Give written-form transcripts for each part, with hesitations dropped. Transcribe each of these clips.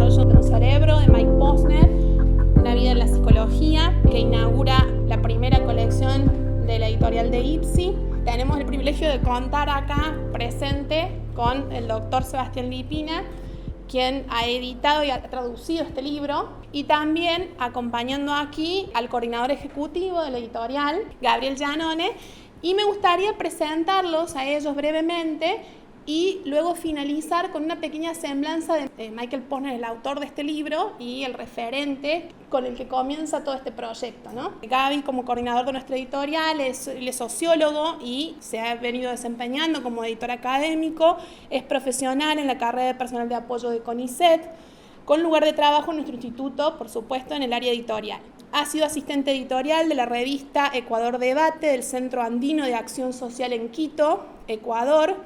desarrollo de un cerebro, de Mike Posner, Una vida en la psicología, que inaugura la primera colección de la editorial de IPSI. Tenemos el privilegio de contar acá presente con el doctor Sebastián Lipina, quien ha editado y ha traducido este libro, y también acompañando aquí al coordinador ejecutivo de la editorial, Gabriel Giannone, y me gustaría presentarlos a ellos brevemente y luego finalizar con una pequeña semblanza de Michael Posner, el autor de este libro y el referente con el que comienza todo este proyecto, ¿no? Gaby, como coordinador de nuestra editorial, él es sociólogo y se ha venido desempeñando como editor académico, es profesional en la carrera de personal de apoyo de CONICET, con lugar de trabajo en nuestro instituto, por supuesto, en el área editorial. Ha sido asistente editorial de la revista Ecuador Debate del Centro Andino de Acción Social en Quito, Ecuador.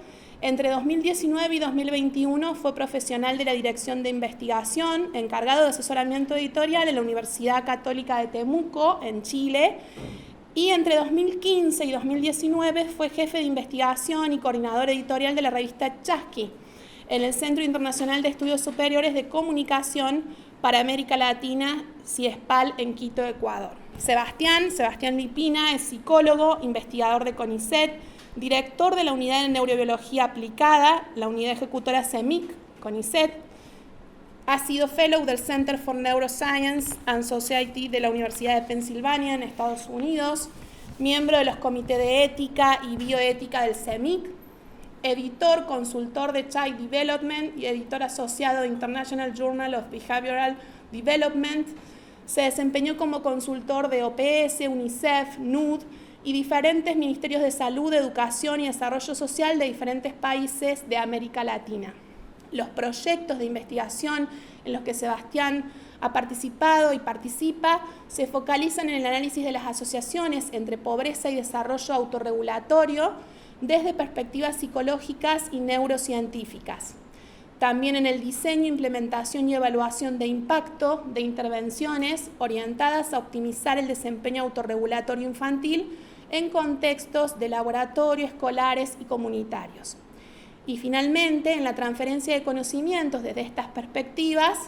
Entre 2019 y 2021 fue profesional de la Dirección de Investigación, encargado de asesoramiento editorial en la Universidad Católica de Temuco, en Chile. Y entre 2015 y 2019 fue jefe de investigación y coordinador editorial de la revista Chasqui, en el Centro Internacional de Estudios Superiores de Comunicación para América Latina, CIESPAL, en Quito, Ecuador. Sebastián Lipina es psicólogo, investigador de CONICET, director de la Unidad de Neurobiología Aplicada, la unidad ejecutora CEMIC, CONICET. Ha sido fellow del Center for Neuroscience and Society de la Universidad de Pensilvania en Estados Unidos, miembro de los comités de ética y bioética del CEMIC, editor, consultor de Child Development y editor asociado de International Journal of Behavioral Development. Se desempeñó como consultor de OPS, UNICEF, NUD y diferentes ministerios de salud, educación y desarrollo social de diferentes países de América Latina. Los proyectos de investigación en los que Sebastián ha participado y participa se focalizan en el análisis de las asociaciones entre pobreza y desarrollo autorregulatorio desde perspectivas psicológicas y neurocientíficas. También en el diseño, implementación y evaluación de impacto de intervenciones orientadas a optimizar el desempeño autorregulatorio infantil en contextos de laboratorio, escolares y comunitarios. Y finalmente, en la transferencia de conocimientos desde estas perspectivas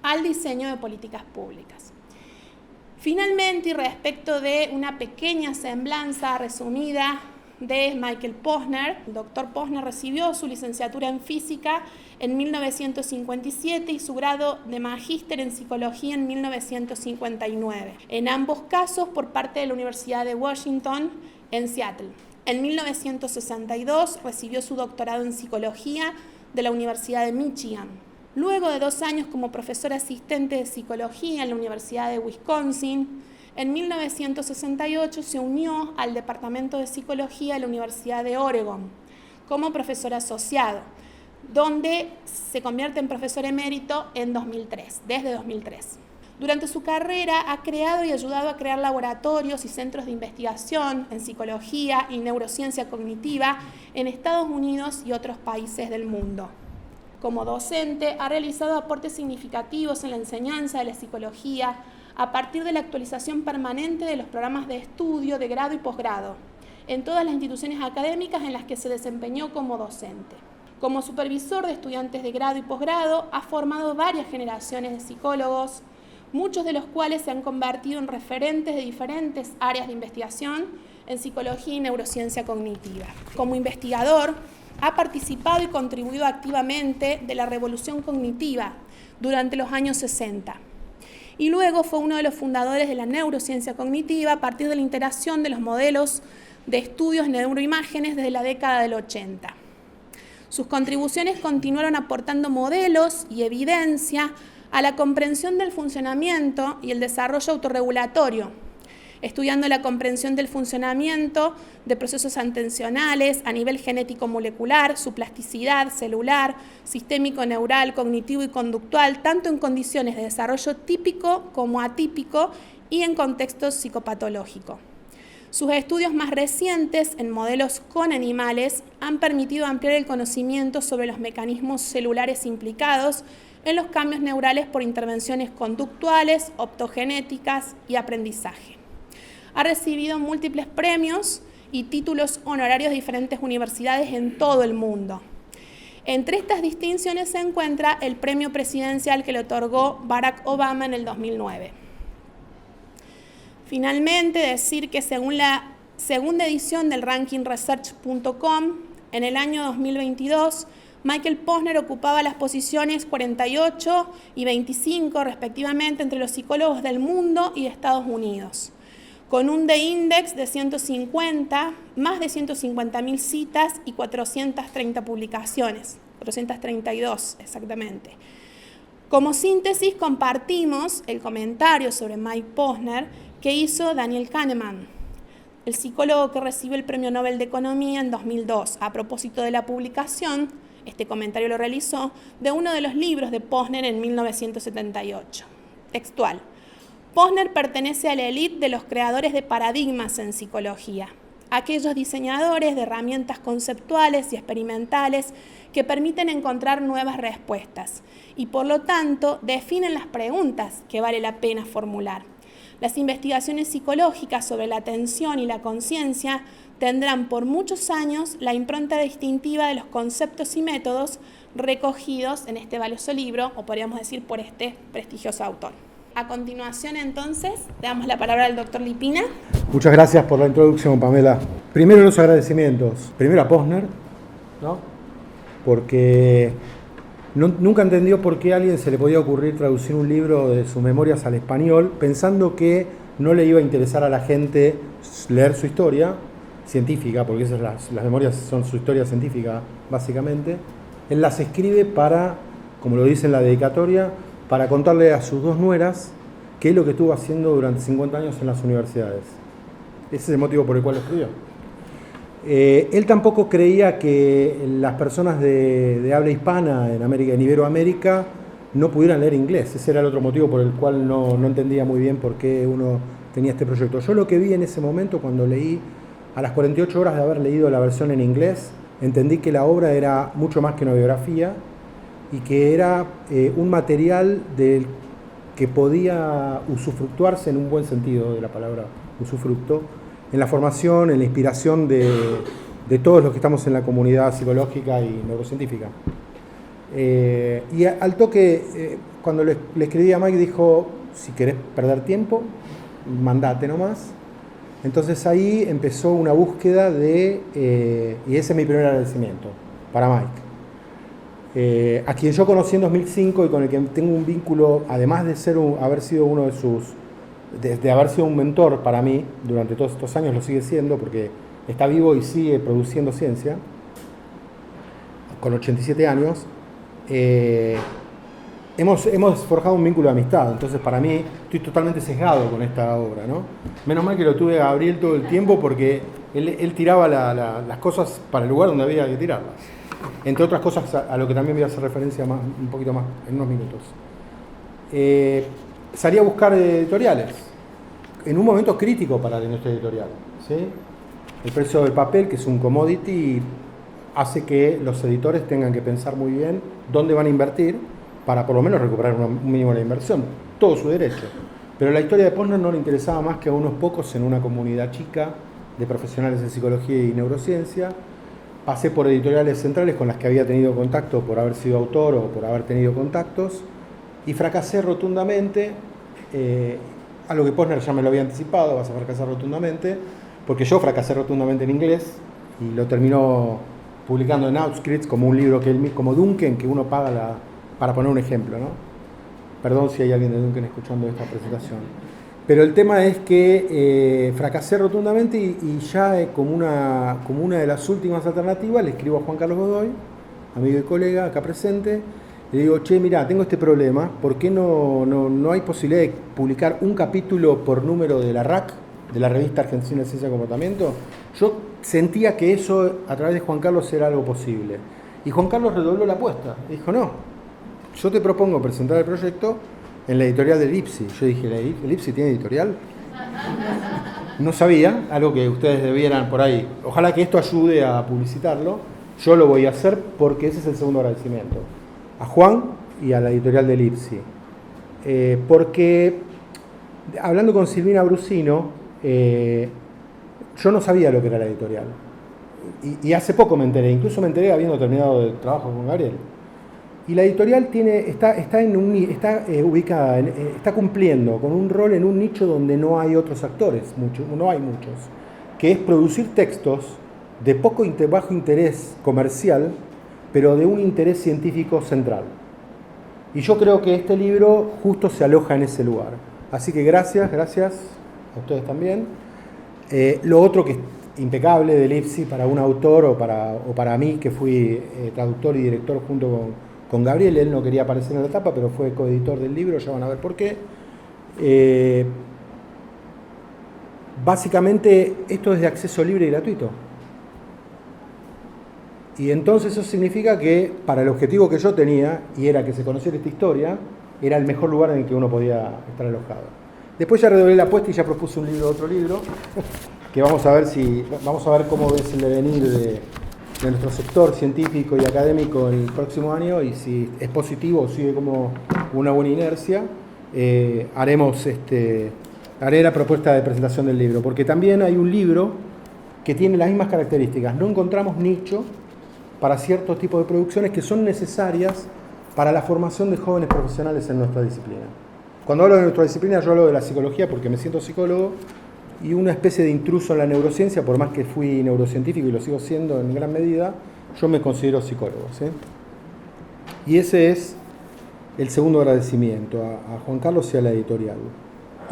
al diseño de políticas públicas. Finalmente, y respecto de una pequeña semblanza resumida de Michael Posner, el doctor Posner recibió su licenciatura en física en 1957 y su grado de magíster en psicología en 1959, en ambos casos por parte de la Universidad de Washington en Seattle. En 1962 recibió su doctorado en psicología de la Universidad de Michigan. Luego de 2 años como profesor asistente de psicología en la Universidad de Wisconsin, en 1968 se unió al Departamento de Psicología de la Universidad de Oregon como profesor asociado, donde se convierte en profesor emérito en 2003, desde 2003. Durante su carrera ha creado y ayudado a crear laboratorios y centros de investigación en psicología y neurociencia cognitiva en Estados Unidos y otros países del mundo. Como docente ha realizado aportes significativos en la enseñanza de la psicología a partir de la actualización permanente de los programas de estudio de grado y posgrado en todas las instituciones académicas en las que se desempeñó como docente. Como supervisor de estudiantes de grado y posgrado, ha formado varias generaciones de psicólogos, muchos de los cuales se han convertido en referentes de diferentes áreas de investigación en psicología y neurociencia cognitiva. Como investigador, ha participado y contribuido activamente de la revolución cognitiva durante los años 60. Y luego fue uno de los fundadores de la neurociencia cognitiva a partir de la integración de los modelos de estudios en neuroimágenes desde la década del 80. Sus contribuciones continuaron aportando modelos y evidencia a la comprensión del funcionamiento y el desarrollo autorregulatorio, estudiando la comprensión del funcionamiento de procesos atencionales a nivel genético-molecular, su plasticidad celular, sistémico, neural, cognitivo y conductual, tanto en condiciones de desarrollo típico como atípico y en contexto psicopatológico. Sus estudios más recientes en modelos con animales han permitido ampliar el conocimiento sobre los mecanismos celulares implicados en los cambios neurales por intervenciones conductuales, optogenéticas y aprendizaje. Ha recibido múltiples premios y títulos honorarios de diferentes universidades en todo el mundo. Entre estas distinciones se encuentra el premio presidencial que le otorgó Barack Obama en el 2009. Finalmente, decir que según la segunda edición del ranking Research.com, en el año 2022, Michael Posner ocupaba las posiciones 48 y 25 respectivamente entre los psicólogos del mundo y de Estados Unidos, con un D-Index de 150, más de 150.000 citas y 430 publicaciones, 432 exactamente. Como síntesis, compartimos el comentario sobre Mike Posner que hizo Daniel Kahneman, el psicólogo que recibió el Premio Nobel de Economía en 2002, a propósito de la publicación, este comentario lo realizó, de uno de los libros de Posner en 1978. Textual: Posner pertenece a la élite de los creadores de paradigmas en psicología, aquellos diseñadores de herramientas conceptuales y experimentales que permiten encontrar nuevas respuestas y, por lo tanto, definen las preguntas que vale la pena formular. Las investigaciones psicológicas sobre la atención y la conciencia tendrán por muchos años la impronta distintiva de los conceptos y métodos recogidos en este valioso libro, o podríamos decir por este prestigioso autor. A continuación, entonces, le damos la palabra al doctor Lipina. Muchas gracias por la introducción, Pamela. Primero los agradecimientos. Primero a Posner, ¿no? Porque nunca entendió por qué a alguien se le podía ocurrir traducir un libro de sus memorias al español pensando que no le iba a interesar a la gente leer su historia científica, porque esas las memorias son su historia científica, básicamente. Él las escribe para, como lo dice en la dedicatoria, para contarle a sus dos nueras qué es lo que estuvo haciendo durante 50 años en las universidades. Ese es el motivo por el cual lo escribió. Él tampoco creía que las personas de habla hispana en Iberoamérica no pudieran leer inglés. Ese era el otro motivo por el cual no entendía muy bien por qué uno tenía este proyecto. Yo lo que vi en ese momento, cuando leí, a las 48 horas de haber leído la versión en inglés, entendí que la obra era mucho más que una biografía y que era un material del que podía usufructuarse en un buen sentido de la palabra usufructo, en la formación, en la inspiración de todos los que estamos en la comunidad psicológica y neurocientífica. Y al toque, cuando le escribí a Mike, dijo: si querés perder tiempo, mandate nomás. Entonces ahí empezó una búsqueda y ese es mi primer agradecimiento para Mike, a quien yo conocí en 2005 y con el que tengo un vínculo, además de haber sido uno de haber sido un mentor para mí durante todos estos años, lo sigue siendo porque está vivo y sigue produciendo ciencia, con 87 años. Hemos forjado un vínculo de amistad, entonces para mí estoy totalmente sesgado con esta obra, ¿no? Menos mal que lo tuve a Gabriel todo el tiempo porque él tiraba las cosas para el lugar donde había que tirarlas. Entre otras cosas a lo que también voy a hacer referencia un poquito más en unos minutos. Salí a buscar editoriales en un momento crítico para la industria editorial, ¿sí? El precio del papel, que es un commodity, hace que los editores tengan que pensar muy bien dónde van a invertir para por lo menos recuperar un mínimo de la inversión, todo su derecho. Pero la historia de Posner no le interesaba más que a unos pocos en una comunidad chica de profesionales en psicología y neurociencia. Pasé por editoriales centrales con las que había tenido contacto por haber sido autor o por haber tenido contactos y fracasé rotundamente, a lo que Posner ya me lo había anticipado: vas a fracasar rotundamente, porque yo fracasé rotundamente en inglés y lo terminó publicando en Outscripts como un libro como Duncan, que uno paga para poner un ejemplo, ¿no? Perdón si hay alguien de Duncan escuchando esta presentación. Pero el tema es que fracasé rotundamente y ya como una de las últimas alternativas le escribo a Juan Carlos Godoy, amigo y colega acá presente, le digo: che, mirá, tengo este problema, ¿por qué no hay posibilidad de publicar un capítulo por número de la RAC, de la Revista Argentina de Ciencia y Comportamiento? Yo sentía que eso a través de Juan Carlos era algo posible. Y Juan Carlos redobló la apuesta, dijo: no, yo te propongo presentar el proyecto en la editorial del IPSI. Yo dije: ¿el IPSI tiene editorial? No sabía, algo que ustedes debieran por ahí. Ojalá que esto ayude a publicitarlo. Yo lo voy a hacer porque ese es el segundo agradecimiento. A Juan y a la editorial del IPSI. Porque, hablando con Silvina Brusino, yo no sabía lo que era la editorial. y hace poco me enteré, incluso me enteré habiendo terminado el trabajo con Gabriel. Y la editorial está ubicada, está cumpliendo con un rol en un nicho donde no hay otros actores, no hay muchos, que es producir textos de bajo interés comercial, pero de un interés científico central. Y yo creo que este libro justo se aloja en ese lugar. Así que gracias a ustedes también. Lo otro que es impecable del IPSI para un autor o para mí, que fui traductor y director junto con Gabriel. Él no quería aparecer en la tapa, pero fue coeditor del libro, ya van a ver por qué. Básicamente esto es de acceso libre y gratuito. Y entonces eso significa que para el objetivo que yo tenía, y era que se conociera esta historia, era el mejor lugar en el que uno podía estar alojado. Después ya redoblé la apuesta y ya propuse otro libro, que vamos a ver cómo es el devenir de nuestro sector científico y académico el próximo año, y si es positivo o sigue como una buena inercia, haré la propuesta de presentación del libro, porque también hay un libro que tiene las mismas características. No encontramos nicho para ciertos tipos de producciones que son necesarias para la formación de jóvenes profesionales en nuestra disciplina. Cuando hablo de nuestra disciplina, yo hablo de la psicología porque me siento psicólogo y una especie de intruso en la neurociencia, por más que fui neurocientífico y lo sigo siendo en gran medida, yo me considero psicólogo, ¿sí? Y ese es el segundo agradecimiento a Juan Carlos y a la editorial.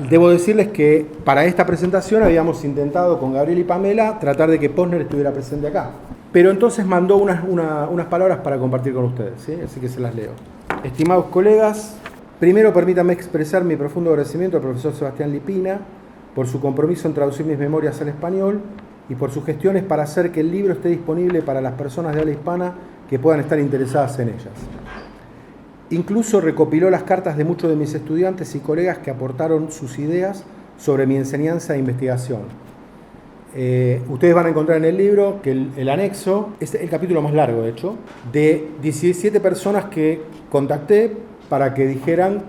Debo decirles que para esta presentación habíamos intentado con Gabriel y Pamela tratar de que Posner estuviera presente acá. Pero entonces mandó unas palabras para compartir con ustedes, ¿sí? Así que se las leo. Estimados colegas, primero permítanme expresar mi profundo agradecimiento al profesor Sebastián Lipina por su compromiso en traducir mis memorias al español y por sus gestiones para hacer que el libro esté disponible para las personas de habla hispana que puedan estar interesadas en ellas. Incluso recopiló las cartas de muchos de mis estudiantes y colegas que aportaron sus ideas sobre mi enseñanza e investigación. Ustedes van a encontrar en el libro que el anexo es el capítulo más largo, de hecho, de 17 personas que contacté para que dijeran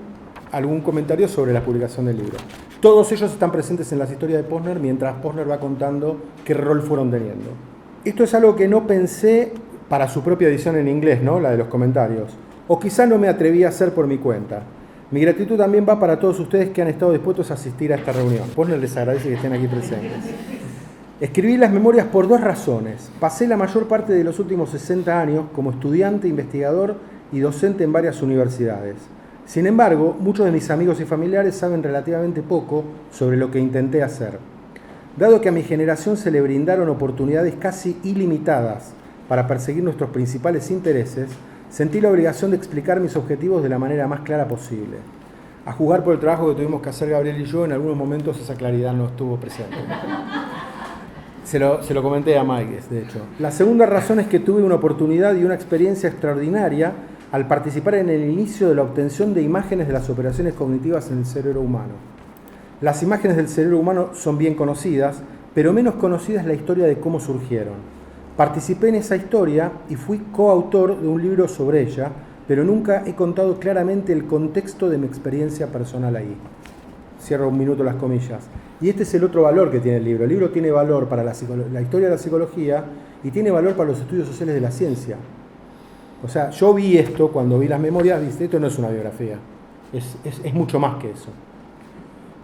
algún comentario sobre la publicación del libro. Todos ellos están presentes en las historias de Posner mientras Posner va contando qué rol fueron teniendo. Esto es algo que no pensé para su propia edición en inglés, ¿no? La de los comentarios. O quizá no me atreví a hacer por mi cuenta. Mi gratitud también va para todos ustedes que han estado dispuestos a asistir a esta reunión. Posner les agradece que estén aquí presentes. Escribí las memorias por dos razones. Pasé la mayor parte de los últimos 60 años como estudiante, investigador y docente en varias universidades. Sin embargo, muchos de mis amigos y familiares saben relativamente poco sobre lo que intenté hacer. Dado que a mi generación se le brindaron oportunidades casi ilimitadas para perseguir nuestros principales intereses, sentí la obligación de explicar mis objetivos de la manera más clara posible. A juzgar por el trabajo que tuvimos que hacer Gabriel y yo, en algunos momentos esa claridad no estuvo presente. Se lo comenté a Mike, de hecho. La segunda razón es que tuve una oportunidad y una experiencia extraordinaria al participar en el inicio de la obtención de imágenes de las operaciones cognitivas en el cerebro humano. Las imágenes del cerebro humano son bien conocidas, pero menos conocida es la historia de cómo surgieron. Participé en esa historia y fui coautor de un libro sobre ella, pero nunca he contado claramente el contexto de mi experiencia personal ahí. Cierro un minuto las comillas. Y este es el otro valor que tiene el libro. El libro tiene valor para la historia de la psicología y tiene valor para los estudios sociales de la ciencia. O sea, yo vi esto cuando vi las memorias, dije, esto no es una biografía, es mucho más que eso.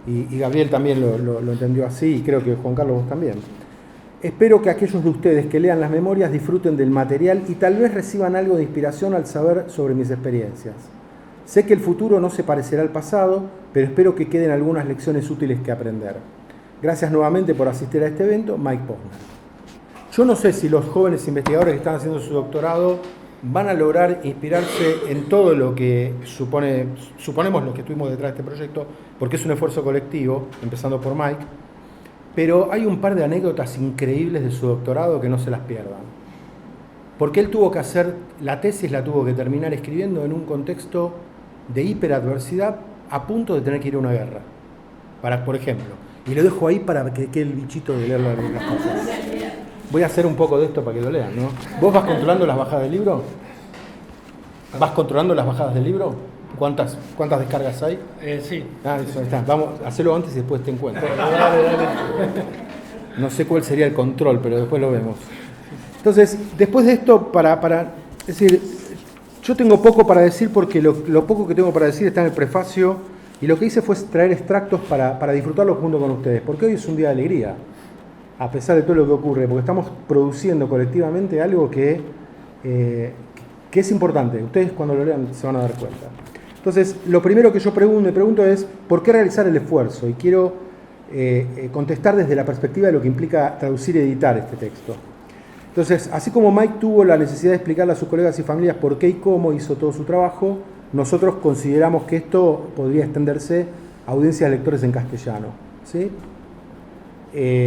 Y Gabriel también lo entendió así, y creo que Juan Carlos vos también. Espero que aquellos de ustedes que lean las memorias disfruten del material y tal vez reciban algo de inspiración al saber sobre mis experiencias. Sé que el futuro no se parecerá al pasado, pero espero que queden algunas lecciones útiles que aprender. Gracias nuevamente por asistir a este evento, Mike Posner. Yo no sé si los jóvenes investigadores que están haciendo su doctorado van a lograr inspirarse en todo lo que suponemos los que estuvimos detrás de este proyecto, porque es un esfuerzo colectivo, empezando por Mike, pero hay un par de anécdotas increíbles de su doctorado que no se las pierdan. Porque él tuvo que hacer, la tesis la tuvo que terminar escribiendo en un contexto de hiperadversidad a punto de tener que ir a una guerra, por ejemplo. Y lo dejo ahí para que quede el bichito de leer las cosas. Voy a hacer un poco de esto para que lo lean, ¿no? ¿Vos vas controlando las bajadas del libro? ¿Vas controlando las bajadas del libro? ¿Cuántas descargas hay? Sí. Eso está. Vamos, hacelo antes y después te encuentro. No sé cuál sería el control, pero después lo vemos. Entonces, después de esto, es decir, yo tengo poco para decir porque lo poco que tengo para decir está en el prefacio y lo que hice fue traer extractos para disfrutarlo junto con ustedes, porque hoy es un día de alegría, a pesar de todo lo que ocurre, porque estamos produciendo colectivamente algo que es importante. Ustedes cuando lo lean se van a dar cuenta. Entonces, lo primero que yo me pregunto es, ¿por qué realizar el esfuerzo? Y quiero contestar desde la perspectiva de lo que implica traducir y editar este texto. Entonces, así como Mike tuvo la necesidad de explicarle a sus colegas y familias por qué y cómo hizo todo su trabajo, nosotros consideramos que esto podría extenderse a audiencias de lectores en castellano, ¿sí?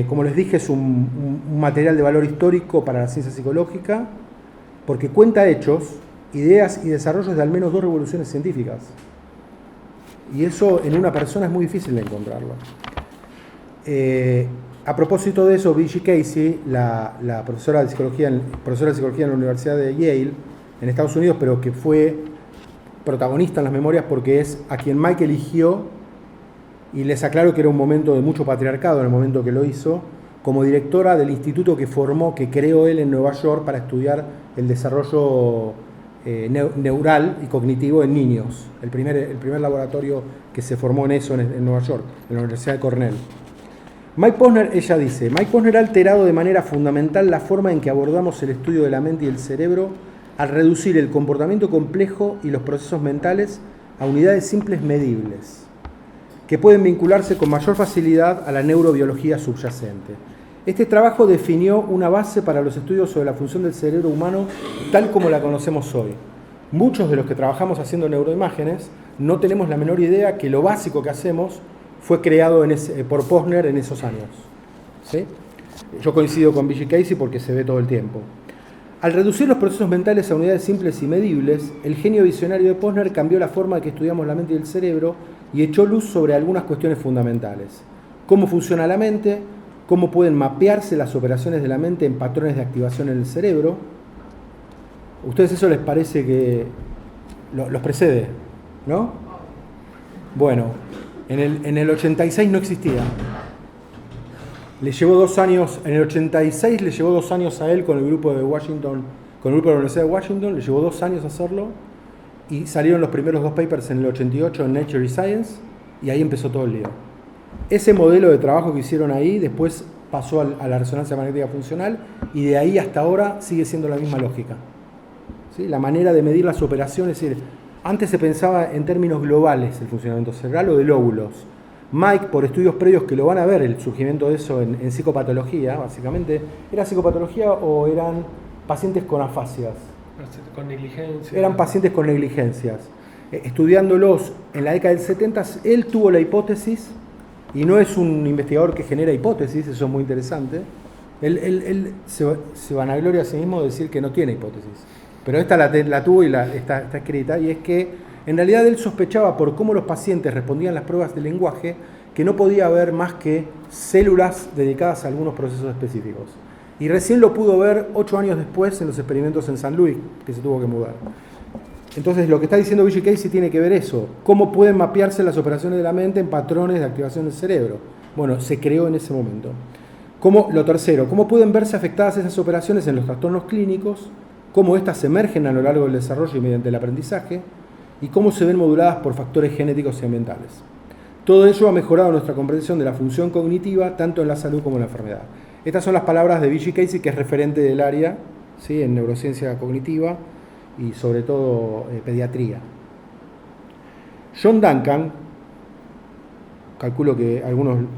Como les dije, es un material de valor histórico para la ciencia psicológica, porque cuenta hechos, ideas y desarrollos de al menos 2 revoluciones científicas. Y eso en una persona es muy difícil de encontrarlo. A propósito de eso, B.G. Casey, la profesora de psicología en la Universidad de Yale, en Estados Unidos, pero que fue protagonista en las memorias porque es a quien Mike eligió, y les aclaro que era un momento de mucho patriarcado en el momento que lo hizo, como directora del instituto que creó él en Nueva York para estudiar el desarrollo neural y cognitivo en niños. El primer laboratorio que se formó en eso en Nueva York, en la Universidad de Cornell. Ella dice, Mike Posner ha alterado de manera fundamental la forma en que abordamos el estudio de la mente y el cerebro al reducir el comportamiento complejo y los procesos mentales a unidades simples medibles, que pueden vincularse con mayor facilidad a la neurobiología subyacente. Este trabajo definió una base para los estudios sobre la función del cerebro humano tal como la conocemos hoy. Muchos de los que trabajamos haciendo neuroimágenes no tenemos la menor idea que lo básico que hacemos fue creado por Posner en esos años, ¿sí? Yo coincido con B.G. Casey porque se ve todo el tiempo. Al reducir los procesos mentales a unidades simples y medibles, el genio visionario de Posner cambió la forma en que estudiamos la mente y el cerebro y echó luz sobre algunas cuestiones fundamentales. Cómo funciona la mente, cómo pueden mapearse las operaciones de la mente en patrones de activación en el cerebro. ¿A ustedes eso les parece que los precede, no? Bueno, en el 86 no existía. Le llevó 2 años, en el 86 le llevó 2 años a él con el grupo de Washington, con el grupo de la Universidad de Washington, le llevó 2 años hacerlo y salieron los primeros 2 papers en el 88 en Nature y Science y ahí empezó todo el lío. Ese modelo de trabajo que hicieron ahí después pasó a la resonancia magnética funcional y de ahí hasta ahora sigue siendo la misma lógica, ¿sí? La manera de medir las operaciones, es decir, antes se pensaba en términos globales el funcionamiento cerebral o de lóbulos. Mike, por estudios previos que lo van a ver, el surgimiento de eso en psicopatología, básicamente, ¿era psicopatología o eran pacientes con afasias? Con negligencia. Eran pacientes con negligencias. Estudiándolos en la década del 70, él tuvo la hipótesis, y no es un investigador que genera hipótesis, eso es muy interesante. Él se vanagloria a sí mismo de decir que no tiene hipótesis. Pero esta la tuvo y está escrita, y es que en realidad él sospechaba por cómo los pacientes respondían las pruebas de lenguaje que no podía haber más que células dedicadas a algunos procesos específicos. Y recién lo pudo ver 8 años después en los experimentos en San Luis, que se tuvo que mudar. Entonces lo que está diciendo B.G. Casey tiene que ver eso, cómo pueden mapearse las operaciones de la mente en patrones de activación del cerebro. Bueno, se creó en ese momento. Lo tercero, cómo pueden verse afectadas esas operaciones en los trastornos clínicos, cómo éstas emergen a lo largo del desarrollo y mediante el aprendizaje, y cómo se ven moduladas por factores genéticos y ambientales. Todo ello ha mejorado nuestra comprensión de la función cognitiva, tanto en la salud como en la enfermedad. Estas son las palabras de B.G. Casey, que es referente del área, ¿sí?, en neurociencia cognitiva y sobre todo pediatría. John Duncan, calculo que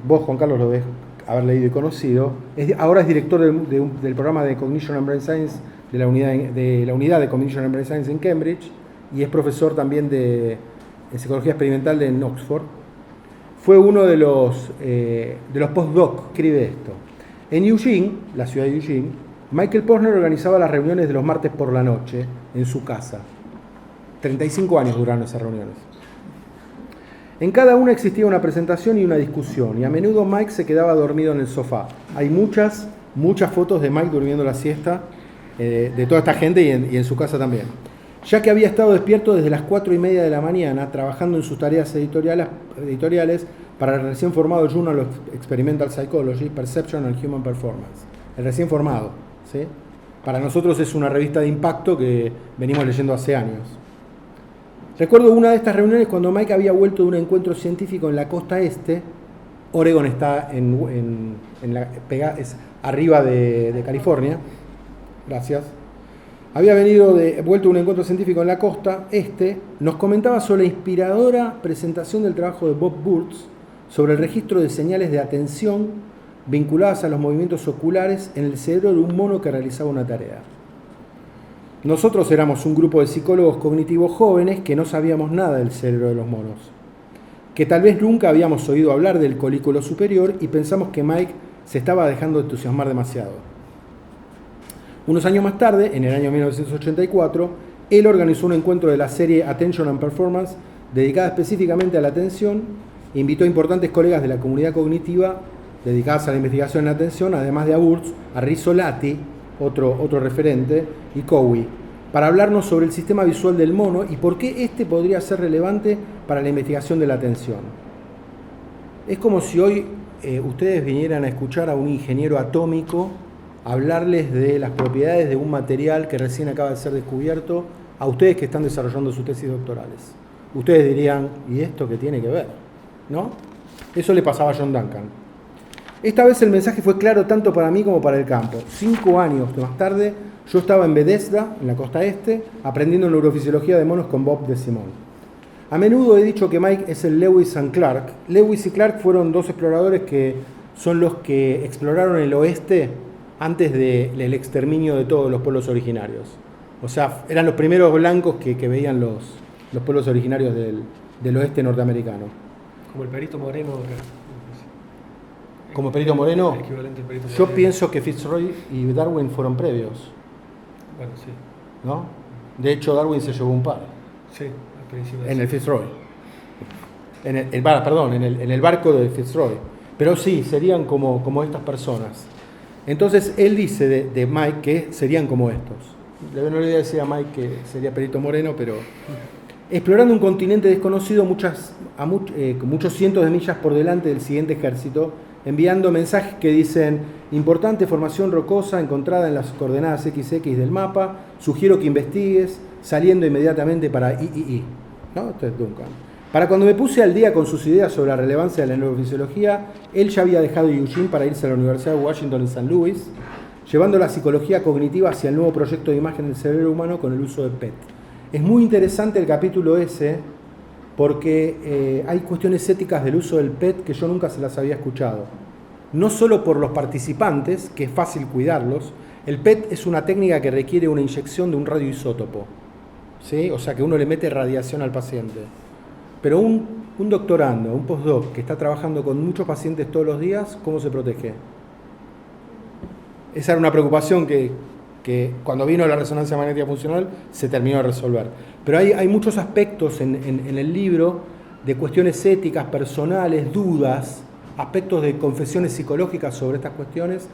vos, Juan Carlos, lo debes haber leído y conocido, ahora es director del programa de Cognition and Brain Science de la unidad de Cognition and Brain Science en Cambridge, y es profesor también de psicología experimental en Oxford. Fue uno de los postdoc que escribe esto. En Eugene, la ciudad de Eugene, Michael Posner organizaba las reuniones de los martes por la noche en su casa. 35 años duraron esas reuniones. En cada una existía una presentación y una discusión, y a menudo Mike se quedaba dormido en el sofá. Hay muchas fotos de Mike durmiendo la siesta, de toda esta gente y en su casa también. Ya que había estado despierto desde las 4:30 de la mañana, trabajando en sus tareas editoriales para el recién formado Journal of Experimental Psychology, Perception and Human Performance. El recién formado, ¿sí? Para nosotros es una revista de impacto que venimos leyendo hace años. Recuerdo una de estas reuniones cuando Mike había vuelto de un encuentro científico en la costa este. Oregon está es arriba de California. Gracias. Había vuelto de un encuentro científico en la costa este. Nos comentaba sobre la inspiradora presentación del trabajo de Bob Burtz sobre el registro de señales de atención vinculadas a los movimientos oculares en el cerebro de un mono que realizaba una tarea. Nosotros éramos un grupo de psicólogos cognitivos jóvenes que no sabíamos nada del cerebro de los monos, que tal vez nunca habíamos oído hablar del colículo superior y pensamos que Mike se estaba dejando entusiasmar demasiado. Unos años más tarde, en el año 1984, él organizó un encuentro de la serie Attention and Performance dedicada específicamente a la atención e invitó a importantes colegas de la comunidad cognitiva dedicadas a la investigación en la atención, además de a Burtz, a Rizzolatti, otro referente, y Cowie, para hablarnos sobre el sistema visual del mono y por qué este podría ser relevante para la investigación de la atención. Es como si hoy ustedes vinieran a escuchar a un ingeniero atómico hablarles de las propiedades de un material que recién acaba de ser descubierto a ustedes que están desarrollando sus tesis doctorales. Ustedes dirían, ¿y esto qué tiene que ver? ¿No? Eso le pasaba a John Duncan. Esta vez el mensaje fue claro tanto para mí como para el campo. 5 años más tarde, yo estaba en Bethesda, en la costa este, aprendiendo neurofisiología de monos con Bob DeSimone. A menudo he dicho que Mike es el Lewis and Clark. Lewis y Clark fueron 2 exploradores que son los que exploraron el oeste antes del exterminio de todos los pueblos originarios. O sea, eran los primeros blancos que veían los pueblos originarios del oeste norteamericano. Como el Perito Moreno acá. Como Perito Moreno, equivalente al Perito yo Moreno. pienso que Fitzroy y Darwin fueron previos, Bueno, sí. ¿no? De hecho, Darwin se llevó un par Sí, al principio. en el Fitzroy. En el barco de Fitzroy. Pero sí, serían como estas personas. Entonces, él dice de Mike que serían como estos. No le voy a decir a Mike que sería Perito Moreno, pero explorando un continente desconocido muchos cientos de millas por delante del siguiente ejército, enviando mensajes que dicen: importante formación rocosa encontrada en las coordenadas XX del mapa, sugiero que investigues, saliendo inmediatamente para III. ¿No? Esto es Duncan. Para cuando me puse al día con sus ideas sobre la relevancia de la neurofisiología, él ya había dejado Eugene para irse a la Universidad de Washington en San Luis, llevando la psicología cognitiva hacia el nuevo proyecto de imagen del cerebro humano con el uso de PET. Es muy interesante el capítulo ese, porque hay cuestiones éticas del uso del PET que yo nunca se las había escuchado. No solo por los participantes, que es fácil cuidarlos. El PET es una técnica que requiere una inyección de un radioisótopo, ¿sí? O sea que uno le mete radiación al paciente. Pero un doctorando, un postdoc que está trabajando con muchos pacientes todos los días, ¿cómo se protege? Esa era una preocupación que cuando vino la resonancia magnética funcional se terminó de resolver. Pero hay muchos aspectos en el libro de cuestiones éticas, personales, dudas, aspectos de confesiones psicológicas sobre estas cuestiones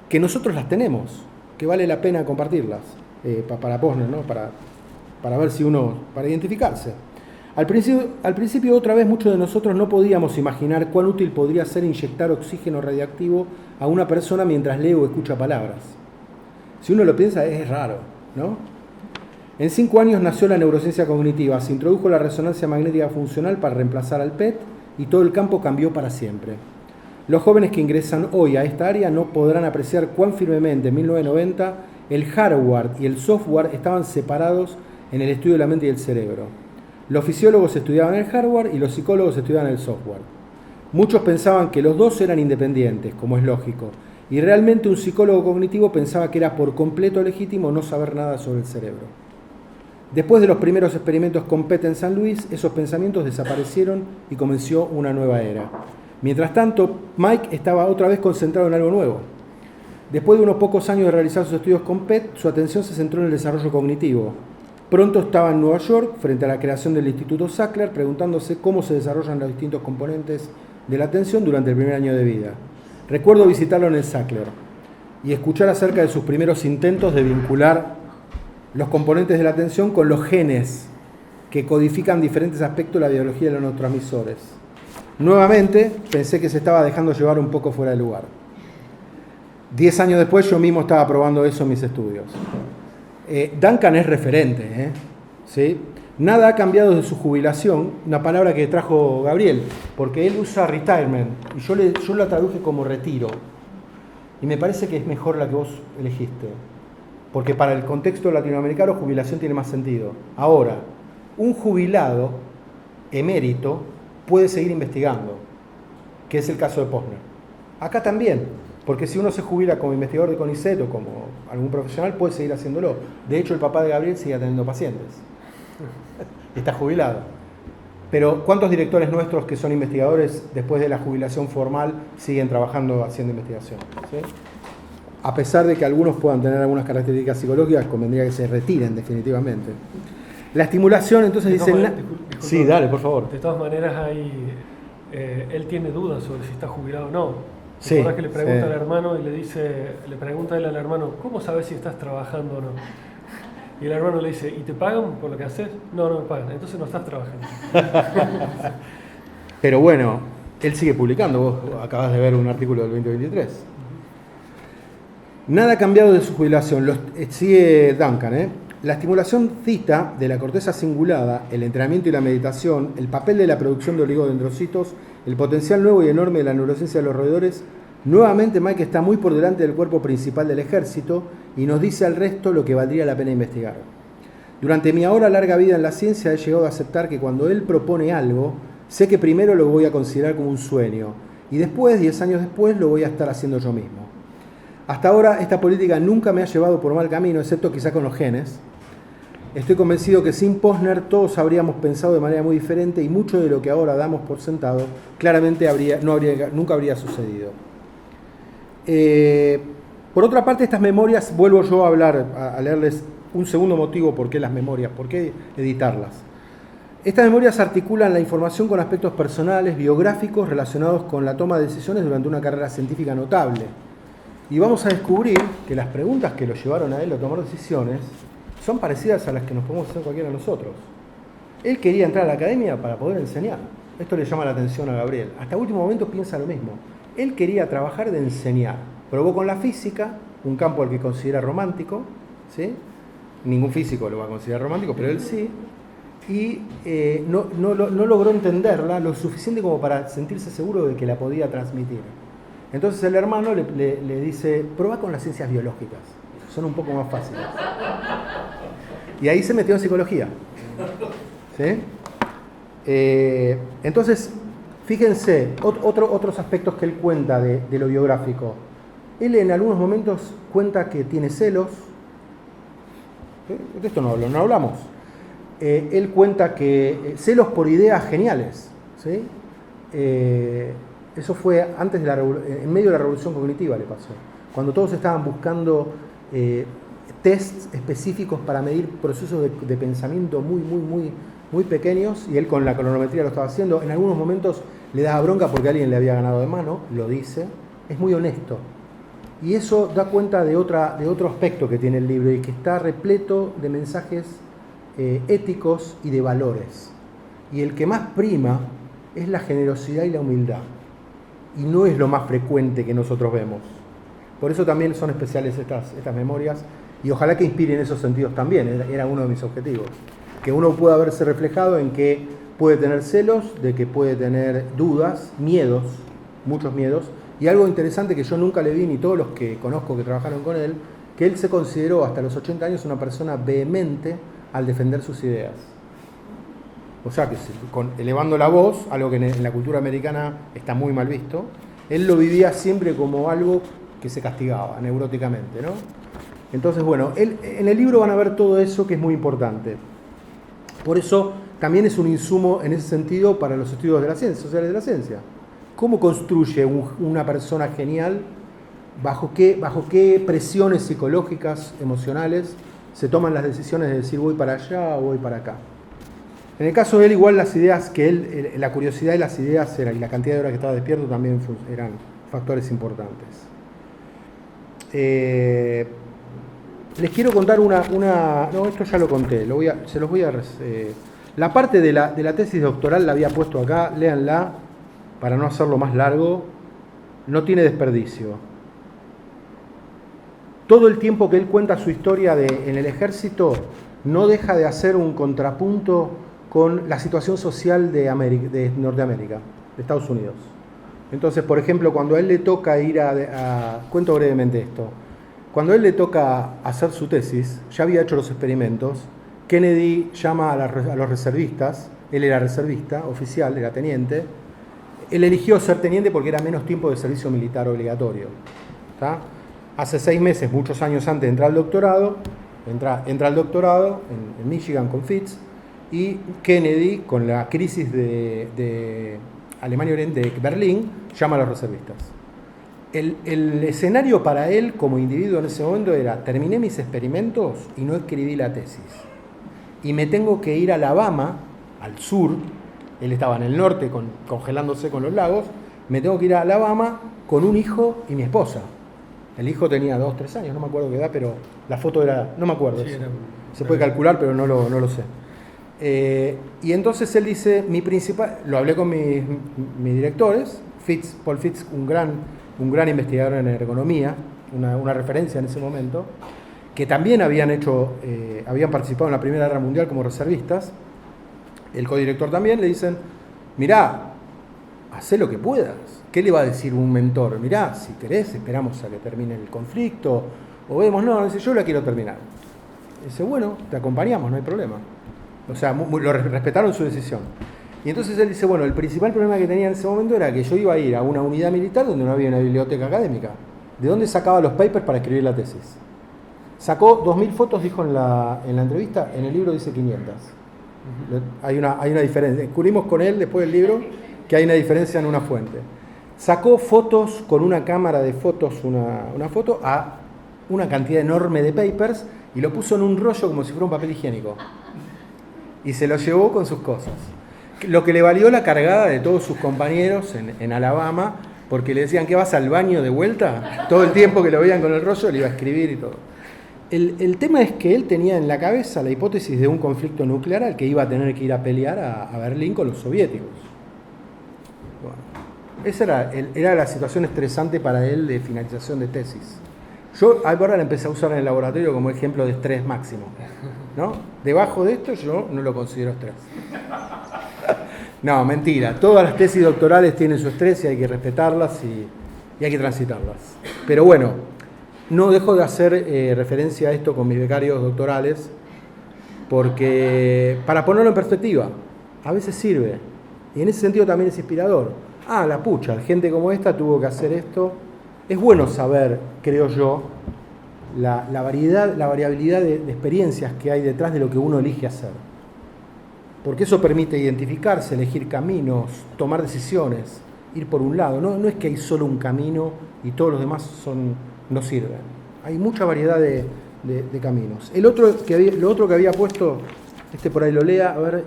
que nosotros las tenemos, que vale la pena compartirlas para Posner, ¿no? Para ver si uno, para identificarse. Al principio, otra vez, muchos de nosotros no podíamos imaginar cuán útil podría ser inyectar oxígeno radiactivo a una persona mientras lee o escucha palabras. Si uno lo piensa, es raro, ¿no? En 5 años nació la neurociencia cognitiva, se introdujo la resonancia magnética funcional para reemplazar al PET y todo el campo cambió para siempre. Los jóvenes que ingresan hoy a esta área no podrán apreciar cuán firmemente en 1990 el hardware y el software estaban separados en el estudio de la mente y el cerebro. Los fisiólogos estudiaban el hardware y los psicólogos estudiaban el software. Muchos pensaban que los dos eran independientes, como es lógico, y realmente un psicólogo cognitivo pensaba que era por completo legítimo no saber nada sobre el cerebro. Después de los primeros experimentos con PET en San Luis, esos pensamientos desaparecieron y comenzó una nueva era. Mientras tanto, Mike estaba otra vez concentrado en algo nuevo. Después de unos pocos años de realizar sus estudios con PET, su atención se centró en el desarrollo cognitivo. Pronto estaba en Nueva York, frente a la creación del Instituto Sackler, preguntándose cómo se desarrollan los distintos componentes de la atención durante el primer año de vida. Recuerdo visitarlo en el Sackler y escuchar acerca de sus primeros intentos de vincular los componentes de la atención con los genes que codifican diferentes aspectos de la biología de los neurotransmisores. Nuevamente, pensé que se estaba dejando llevar un poco fuera de lugar. 10 años después yo mismo estaba probando eso en mis estudios. Duncan es referente, ¿sí? Nada ha cambiado desde su jubilación, una palabra que trajo Gabriel, porque él usa retirement, y yo la traduje como retiro. Y me parece que es mejor la que vos elegiste, porque para el contexto latinoamericano jubilación tiene más sentido. Ahora, un jubilado emérito puede seguir investigando, que es el caso de Posner. Acá también, porque si uno se jubila como investigador de CONICET o como algún profesional, puede seguir haciéndolo. De hecho, el papá de Gabriel sigue atendiendo pacientes. Está jubilado. Pero ¿cuántos directores nuestros que son investigadores después de la jubilación formal siguen trabajando haciendo investigación? ¿Sí? A pesar de que algunos puedan tener algunas características psicológicas, convendría que se retiren definitivamente. La estimulación, entonces dice... Sí, dale, por favor. De todas maneras, él tiene dudas sobre si está jubilado o no. Sí, que le pregunta al hermano y le pregunta él al hermano, ¿cómo sabes si estás trabajando o no? Y el hermano le dice, ¿y te pagan por lo que haces? No, no me pagan, entonces no estás trabajando. Pero bueno, él sigue publicando, vos acabas de ver un artículo del 2023. Nada ha cambiado de su jubilación, sigue Duncan, La estimulación cita de la corteza cingulada, el entrenamiento y la meditación, el papel de la producción de oligodendrocitos, el potencial nuevo y enorme de la neurociencia de los roedores. Nuevamente Mike está muy por delante del cuerpo principal del ejército y nos dice al resto lo que valdría la pena investigar. Durante mi ahora larga vida en la ciencia he llegado a aceptar que cuando él propone algo, sé que primero lo voy a considerar como un sueño y después, 10 años después, lo voy a estar haciendo yo mismo. Hasta ahora esta política nunca me ha llevado por mal camino, excepto quizá con los genes. Estoy convencido que sin Posner todos habríamos pensado de manera muy diferente y mucho de lo que ahora damos por sentado claramente nunca habría sucedido. Por otra parte, estas memorias, vuelvo yo a leerles un segundo motivo por qué las memorias, por qué editarlas. Estas memorias articulan la información con aspectos personales, biográficos, relacionados con la toma de decisiones durante una carrera científica notable. Y vamos a descubrir que las preguntas que lo llevaron a él a tomar decisiones son parecidas a las que nos podemos hacer cualquiera de nosotros. Él quería entrar a la academia para poder enseñar. Esto le llama la atención a Gabriel. Hasta último momento piensa lo mismo. Él quería trabajar de enseñar. Probó con la física, un campo al que considera romántico, ¿sí? Ningún físico lo va a considerar romántico, pero él sí. Y no logró entenderla lo suficiente como para sentirse seguro de que la podía transmitir. Entonces el hermano le dice, probá con las ciencias biológicas. Son un poco más fáciles. Y ahí se metió en psicología. ¿Sí? Entonces, fíjense, otros aspectos que él cuenta de lo biográfico. Él en algunos momentos cuenta que tiene celos. De esto no hablamos. Él cuenta que celos por ideas geniales. ¿Sí? Eso fue antes en medio de la revolución cognitiva le pasó. Cuando todos estaban buscando tests específicos para medir procesos de pensamiento muy pequeños, y él con la cronometría lo estaba haciendo. En algunos momentos le daba bronca porque alguien le había ganado de mano, lo dice. Es muy honesto. Y eso da cuenta de otro aspecto que tiene el libro y que está repleto de mensajes éticos y de valores. Y el que más prima es la generosidad y la humildad. Y no es lo más frecuente que nosotros vemos. Por eso también son especiales estas memorias y ojalá que inspiren esos sentidos también. Era uno de mis objetivos. Que uno pueda verse reflejado en que puede tener celos, de que puede tener dudas, miedos, muchos miedos. Y algo interesante que yo nunca le vi, ni todos los que conozco que trabajaron con él, que él se consideró hasta los 80 años una persona vehemente al defender sus ideas. O sea que elevando la voz, algo que en la cultura americana está muy mal visto, él lo vivía siempre como algo que se castigaba neuróticamente, ¿no? Entonces, bueno, en el libro van a ver todo eso que es muy importante. Por eso también es un insumo en ese sentido para los estudios de la ciencia, sociales de la ciencia. ¿Cómo construye una persona genial? ¿Bajo qué presiones psicológicas, emocionales se toman las decisiones de decir voy para allá o voy para acá? En el caso de él, igual las ideas la curiosidad y las ideas y la cantidad de horas que estaba despierto también eran factores importantes. Les quiero contar no, esto ya lo conté, se los voy a... la parte de la tesis doctoral la había puesto acá, léanla, para no hacerlo más largo, no tiene desperdicio. todo el tiempo que él cuenta su historia en el ejército, no deja de hacer un contrapunto con la situación social de Norteamérica, de Estados Unidos. Entonces, por ejemplo, cuando a él le toca ir cuento brevemente esto, cuando a él le toca hacer su tesis, ya había hecho los experimentos, Kennedy llama a los reservistas, él era reservista, oficial, era teniente, él eligió ser teniente porque era menos tiempo de servicio militar obligatorio. ¿Tá? Hace 6 meses, muchos años antes de entrar al doctorado, entra al doctorado en Michigan con Fitz, y Kennedy, con la crisis de Alemania Oriente, de Berlín, llama a los reservistas. El escenario para él como individuo en ese momento era: terminé mis experimentos y no escribí la tesis. Y me tengo que ir a Alabama, al sur, él estaba en el norte congelándose con los lagos, me tengo que ir a Alabama con un hijo y mi esposa. El hijo tenía 2, 3 años, no me acuerdo qué edad, pero la foto era, no me acuerdo. Sí, se puede calcular, pero no lo sé. Y entonces él dice, lo hablé con mis directores, Paul Fitz, un gran investigador en ergonomía, una referencia en ese momento, que también habían participado en la Primera Guerra Mundial como reservistas, el codirector también, le dicen, mirá, hacé lo que puedas. ¿Qué le va a decir un mentor? Mirá, si querés, esperamos a que termine el conflicto, o vemos, no, dice, yo la quiero terminar. Dice, bueno, te acompañamos, no hay problema. O sea, respetaron su decisión. Y entonces él dice, bueno, el principal problema que tenía en ese momento era que yo iba a ir a una unidad militar donde no había una biblioteca académica. ¿De dónde sacaba los papers para escribir la tesis? Sacó 2000 fotos, dijo en la entrevista, en el libro dice 500. Hay una diferencia. Descubrimos con él, después del libro, que hay una diferencia en una fuente. Sacó fotos con una cámara de fotos, una foto, a una cantidad enorme de papers y lo puso en un rollo como si fuera un papel higiénico. Y se lo llevó con sus cosas. Lo que le valió la cargada de todos sus compañeros en Alabama, porque le decían que vas al baño de vuelta, todo el tiempo que lo veían con el rollo le iba a escribir y todo. El tema es que él tenía en la cabeza la hipótesis de un conflicto nuclear al que iba a tener que ir a pelear a Berlín con los soviéticos. Bueno, esa era la situación estresante para él de finalización de tesis. Yo ahora la empecé a usar en el laboratorio como ejemplo de estrés máximo, ¿no? Debajo de esto yo no lo considero estrés. No, mentira. Todas las tesis doctorales tienen su estrés y hay que respetarlas y hay que transitarlas. Pero bueno, no dejo de hacer referencia a esto con mis becarios doctorales porque, para ponerlo en perspectiva, a veces sirve. Y en ese sentido también es inspirador. La pucha, gente como esta tuvo que hacer esto. Es bueno saber, creo yo, la variabilidad de experiencias que hay detrás de lo que uno elige hacer. Porque eso permite identificarse, elegir caminos, tomar decisiones, ir por un lado. No es que hay solo un camino y todos los demás no sirven. Hay mucha variedad de caminos. Lo otro que había puesto, por ahí lo lea, a ver.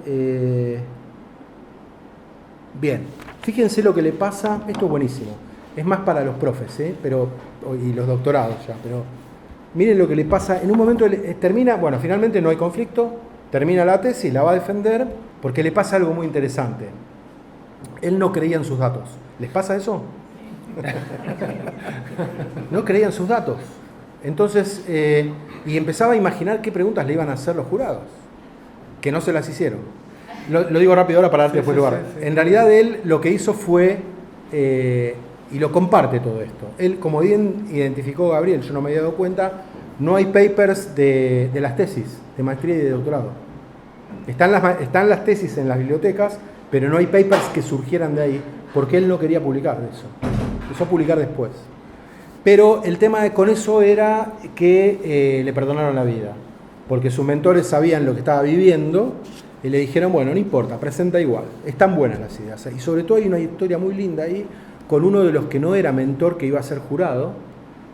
Bien, fíjense lo que le pasa, esto es buenísimo. Es más para los profes, y los doctorados ya, pero miren lo que le pasa. En un momento termina, bueno, finalmente no hay conflicto, termina la tesis, la va a defender, porque le pasa algo muy interesante. Él no creía en sus datos. ¿Les pasa eso? No creía en sus datos. Entonces, y empezaba a imaginar qué preguntas le iban a hacer los jurados, que no se las hicieron. Lo digo rápido ahora para darte después lugar. En realidad él lo que hizo fue... y lo comparte todo esto. Él, como bien identificó Gabriel, yo no me había dado cuenta, no hay papers de las tesis, de maestría y de doctorado. Están las tesis en las bibliotecas, pero no hay papers que surgieran de ahí, porque él no quería publicar de eso. Empezó a publicar después. Pero el tema con eso era que le perdonaron la vida, porque sus mentores sabían lo que estaba viviendo y le dijeron, bueno, no importa, presenta igual. Están buenas las ideas. Y sobre todo hay una historia muy linda ahí, con uno de los que no era mentor, que iba a ser jurado,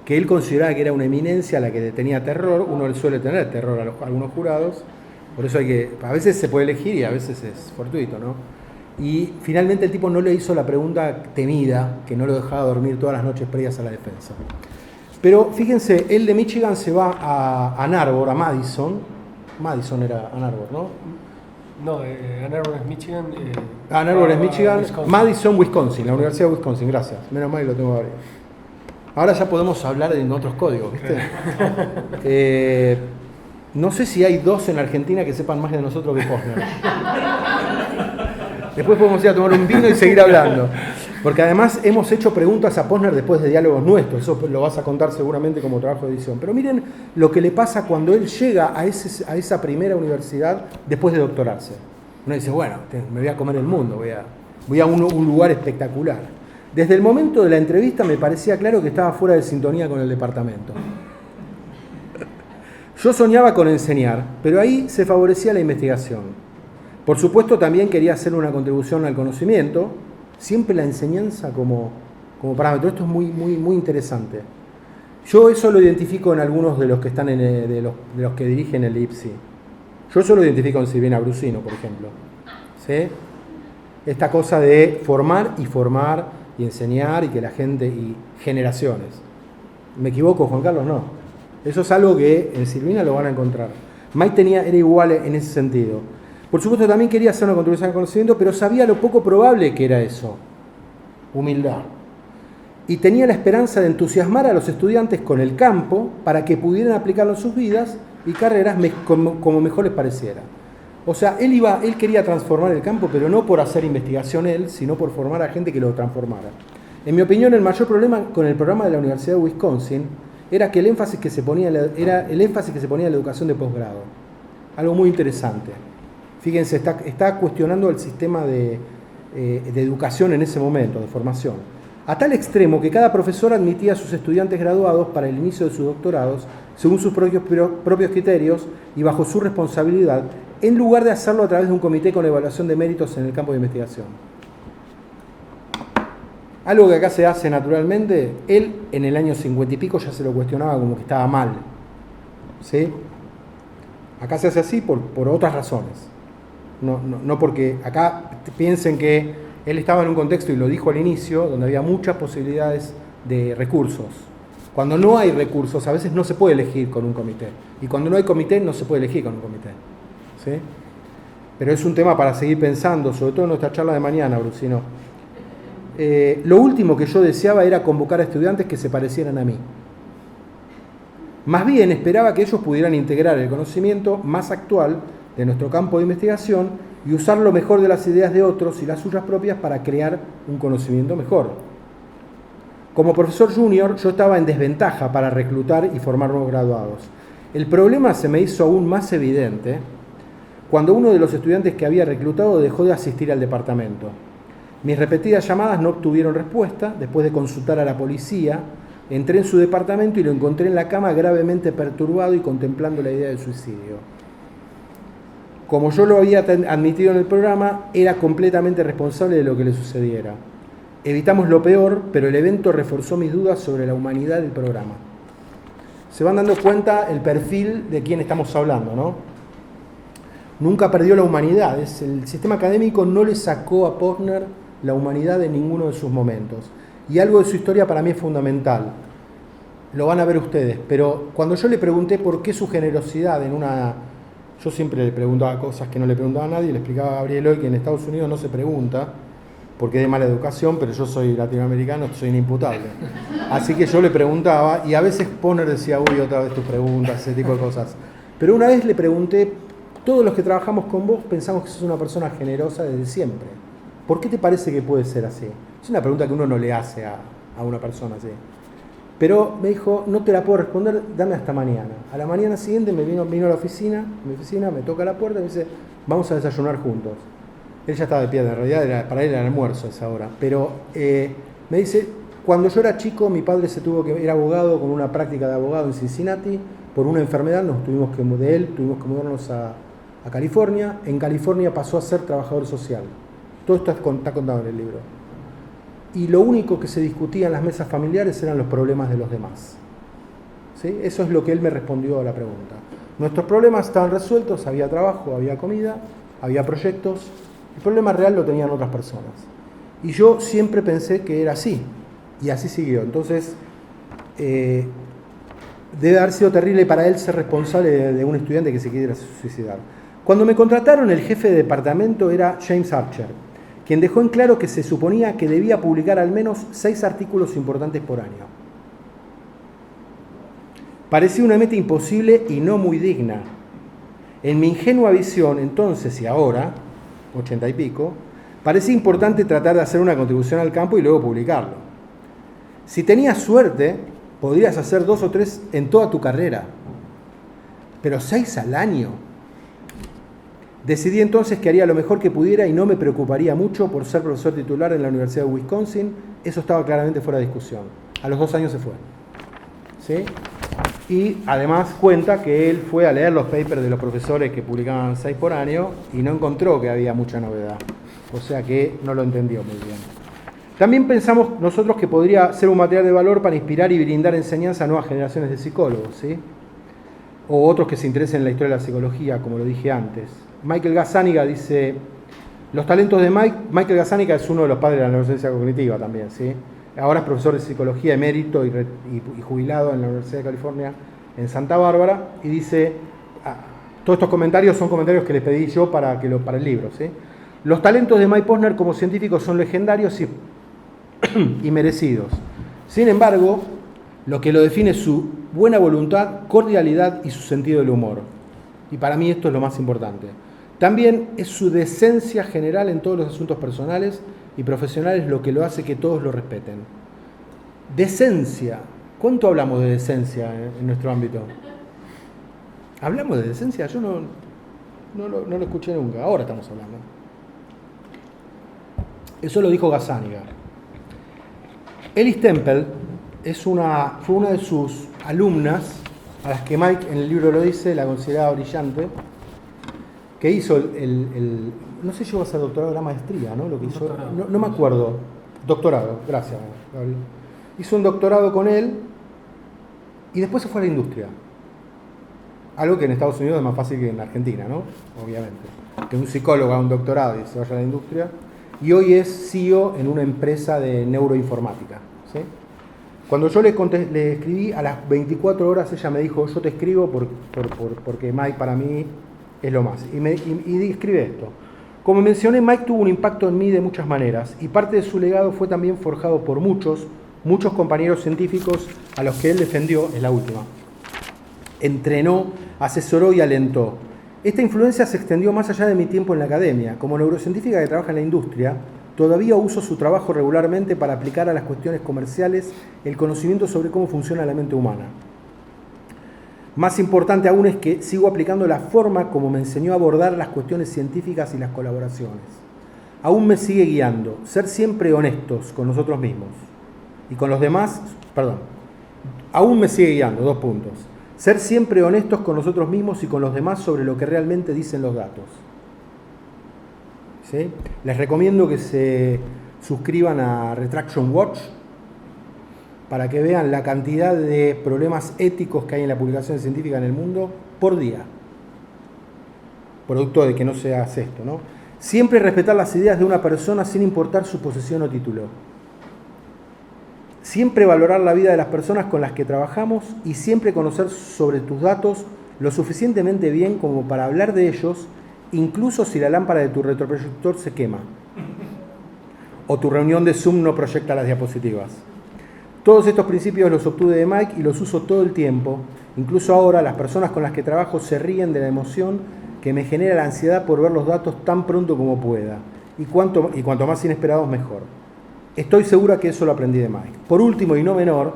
que él consideraba que era una eminencia a la que le tenía terror. Uno le suele tener terror a algunos jurados, por eso a veces se puede elegir y a veces es fortuito, ¿no? Y finalmente el tipo no le hizo la pregunta temida, que no lo dejaba dormir todas las noches previas a la defensa. Pero fíjense, él de Michigan se va a Ann Arbor, a Madison. Madison era Ann Arbor, ¿no? No, Ann Arbor es Michigan. Ann Arbor es Michigan. Wisconsin. Madison, Wisconsin, la Universidad de Wisconsin, gracias. Menos mal que lo tengo que abrir. Ahora ya podemos hablar en otros códigos, ¿viste? No sé si hay dos en Argentina que sepan más de nosotros que Posner. Después podemos ir a tomar un vino y seguir hablando. Porque además hemos hecho preguntas a Posner después de diálogos nuestros. Eso lo vas a contar seguramente como trabajo de edición. Pero miren lo que le pasa cuando él llega a esa primera universidad después de doctorarse. Uno dice, bueno, me voy a comer el mundo, voy a un lugar espectacular. Desde el momento de la entrevista me parecía claro que estaba fuera de sintonía con el departamento. Yo soñaba con enseñar, pero ahí se favorecía la investigación. Por supuesto también quería hacer una contribución al conocimiento, siempre la enseñanza como parámetro. Esto es muy interesante. Yo eso lo identifico en algunos de los que están de los que dirigen el IPSI. Yo eso lo identifico en Silvina Brusino, por ejemplo. ¿Sí? Esta cosa de formar y enseñar y que la gente y generaciones. ¿Me equivoco, Juan Carlos? No. Eso es algo que en Silvina lo van a encontrar. Mike era igual en ese sentido. Por supuesto también quería hacer una contribución al conocimiento, pero sabía lo poco probable que era eso. Humildad. Y tenía la esperanza de entusiasmar a los estudiantes con el campo para que pudieran aplicarlo en sus vidas y carreras como mejor les pareciera. O sea, él quería transformar el campo, pero no por hacer investigación él, sino por formar a gente que lo transformara. En mi opinión, el mayor problema con el programa de la Universidad de Wisconsin era que el énfasis que se ponía en la educación de posgrado. Algo muy interesante. Fíjense, está cuestionando el sistema de educación en ese momento, de formación. A tal extremo que cada profesor admitía a sus estudiantes graduados para el inicio de sus doctorados, según sus propios criterios y bajo su responsabilidad, en lugar de hacerlo a través de un comité con evaluación de méritos en el campo de investigación. Algo que acá se hace naturalmente, él en el año 50 y pico ya se lo cuestionaba como que estaba mal. ¿Sí? Acá se hace así por otras razones. No porque acá piensen que él estaba en un contexto, y lo dijo al inicio, donde había muchas posibilidades de recursos. Cuando no hay recursos, a veces no se puede elegir con un comité. Y cuando no hay comité, no se puede elegir con un comité. ¿Sí? Pero es un tema para seguir pensando, sobre todo en nuestra charla de mañana, Brusino. Lo último que yo deseaba era convocar a estudiantes que se parecieran a mí. Más bien esperaba que ellos pudieran integrar el conocimiento más actual de nuestro campo de investigación y usar lo mejor de las ideas de otros y las suyas propias para crear un conocimiento mejor. Como profesor junior, yo estaba en desventaja para reclutar y formar nuevos graduados. El problema se me hizo aún más evidente cuando uno de los estudiantes que había reclutado dejó de asistir al departamento. Mis repetidas llamadas no obtuvieron respuesta. Después de consultar a la policía, entré en su departamento y lo encontré en la cama gravemente perturbado y contemplando la idea del suicidio. Como yo lo había admitido en el programa, era completamente responsable de lo que le sucediera. Evitamos lo peor, pero el evento reforzó mis dudas sobre la humanidad del programa. Se van dando cuenta el perfil de quién estamos hablando, ¿no? Nunca perdió la humanidad. El sistema académico no le sacó a Posner la humanidad en ninguno de sus momentos. Y algo de su historia para mí es fundamental. Lo van a ver ustedes. Pero cuando yo le pregunté por qué su generosidad yo siempre le preguntaba cosas que no le preguntaba a nadie, le explicaba a Gabriel hoy que en Estados Unidos no se pregunta, porque es de mala educación, pero yo soy latinoamericano, soy inimputable. Así que yo le preguntaba, y a veces Posner decía, uy, otra vez tus preguntas, ese tipo de cosas. Pero una vez le pregunté, todos los que trabajamos con vos pensamos que sos una persona generosa desde siempre. ¿Por qué te parece que puede ser así? Es una pregunta que uno no le hace a una persona así. Pero me dijo, no te la puedo responder, dame hasta mañana. A la mañana siguiente vino a la oficina, me toca la puerta y me dice, vamos a desayunar juntos. Él ya estaba de pie, en realidad para él era el almuerzo a esa hora. Pero me dice, cuando yo era chico, mi padre era abogado con una práctica de abogado en Cincinnati. Por una enfermedad tuvimos que mudarnos a California. En California pasó a ser trabajador social. Todo esto está contado en el libro. Y lo único que se discutía en las mesas familiares eran los problemas de los demás. ¿Sí? Eso es lo que él me respondió a la pregunta. Nuestros problemas estaban resueltos, había trabajo, había comida, había proyectos. El problema real lo tenían otras personas. Y yo siempre pensé que era así. Y así siguió. Entonces, debe haber sido terrible para él ser responsable de un estudiante que se quisiera suicidar. Cuando me contrataron, el jefe de departamento era James Archer, quien dejó en claro que se suponía que debía publicar al menos 6 artículos importantes por año. parecía una meta imposible y no muy digna. En mi ingenua visión, entonces y ahora, 80 y pico, parecía importante tratar de hacer una contribución al campo y luego publicarlo. Si tenías suerte, podrías hacer 2 o 3 en toda tu carrera, pero 6 al año. Decidí entonces que haría lo mejor que pudiera y no me preocuparía mucho por ser profesor titular en la Universidad de Wisconsin. Eso estaba claramente fuera de discusión. A los 2 años se fue. ¿Sí? Y además cuenta que él fue a leer los papers de los profesores que publicaban 6 por año y no encontró que había mucha novedad. O sea que no lo entendió muy bien. También pensamos nosotros que podría ser un material de valor para inspirar y brindar enseñanza a nuevas generaciones de psicólogos, ¿sí? O otros que se interesen en la historia de la psicología, como lo dije antes. Michael Gazzaniga dice, los talentos de Michael Gazzaniga es uno de los padres de la neurociencia cognitiva también, ¿sí? Ahora es profesor de psicología emérito y jubilado en la Universidad de California en Santa Bárbara, y dice, todos estos comentarios son comentarios que les pedí yo para el libro, ¿sí? Los talentos de Mike Posner como científico son legendarios y merecidos. Sin embargo, lo que lo define es su buena voluntad, cordialidad y su sentido del humor. Y para mí esto es lo más importante. También es su decencia general en todos los asuntos personales y profesionales lo que lo hace que todos lo respeten. Decencia. ¿Cuánto hablamos de decencia en nuestro ámbito? ¿Hablamos de decencia? Yo no lo escuché nunca. Ahora estamos hablando. Eso lo dijo Gazzaniga. Ellis Temple fue una de sus alumnas, a las que Mike en el libro lo dice, la consideraba brillante, que hizo no sé si llegó a ser doctorado, la maestría, ¿no? Lo que hizo, no me acuerdo. Doctorado, gracias, Gabriel. Hizo un doctorado con él y después se fue a la industria. Algo que en Estados Unidos es más fácil que en Argentina, ¿no? Obviamente. Que un psicólogo haga un doctorado y se vaya a la industria. Y hoy es CEO en una empresa de neuroinformática, ¿sí? Cuando yo le escribí, a las 24 horas ella me dijo, yo te escribo porque Mike para mí es lo más. Y escribe esto. Como mencioné, Mike tuvo un impacto en mí de muchas maneras y parte de su legado fue también forjado por muchos compañeros científicos a los que él defendió, es la última. Entrenó, asesoró y alentó. Esta influencia se extendió más allá de mi tiempo en la academia. Como neurocientífica que trabaja en la industria, todavía uso su trabajo regularmente para aplicar a las cuestiones comerciales el conocimiento sobre cómo funciona la mente humana. Más importante aún es que sigo aplicando la forma como me enseñó a abordar las cuestiones científicas y las colaboraciones. Aún me sigue guiando, ser siempre honestos con nosotros mismos y con los demás, aún me sigue guiando, 2 puntos. Ser siempre honestos con nosotros mismos y con los demás sobre lo que realmente dicen los datos. ¿Sí? Les recomiendo que se suscriban a Retraction Watch para que vean la cantidad de problemas éticos que hay en la publicación científica en el mundo por día. Producto de que no se hace esto, ¿no? Siempre respetar las ideas de una persona sin importar su posición o título. Siempre valorar la vida de las personas con las que trabajamos y siempre conocer sobre tus datos lo suficientemente bien como para hablar de ellos, incluso si la lámpara de tu retroproyector se quema o tu reunión de Zoom no proyecta las diapositivas. Todos estos principios los obtuve de Mike y los uso todo el tiempo. Incluso ahora las personas con las que trabajo se ríen de la emoción que me genera la ansiedad por ver los datos tan pronto como pueda. Y cuanto más inesperados, mejor. Estoy segura que eso lo aprendí de Mike. Por último y no menor,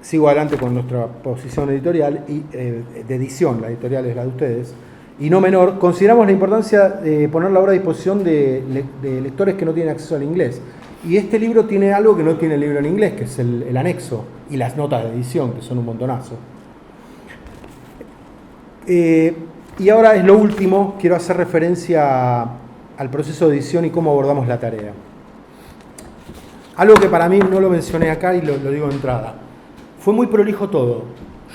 sigo adelante con nuestra posición editorial y de edición, la editorial es la de ustedes. Y no menor, consideramos la importancia de poner la obra a disposición de lectores que no tienen acceso al inglés. Y este libro tiene algo que no tiene el libro en inglés, que es el anexo y las notas de edición, que son un montonazo. Y ahora es lo último, quiero hacer referencia al proceso de edición y cómo abordamos la tarea. Algo que para mí no lo mencioné acá y lo digo de entrada. Fue muy prolijo todo.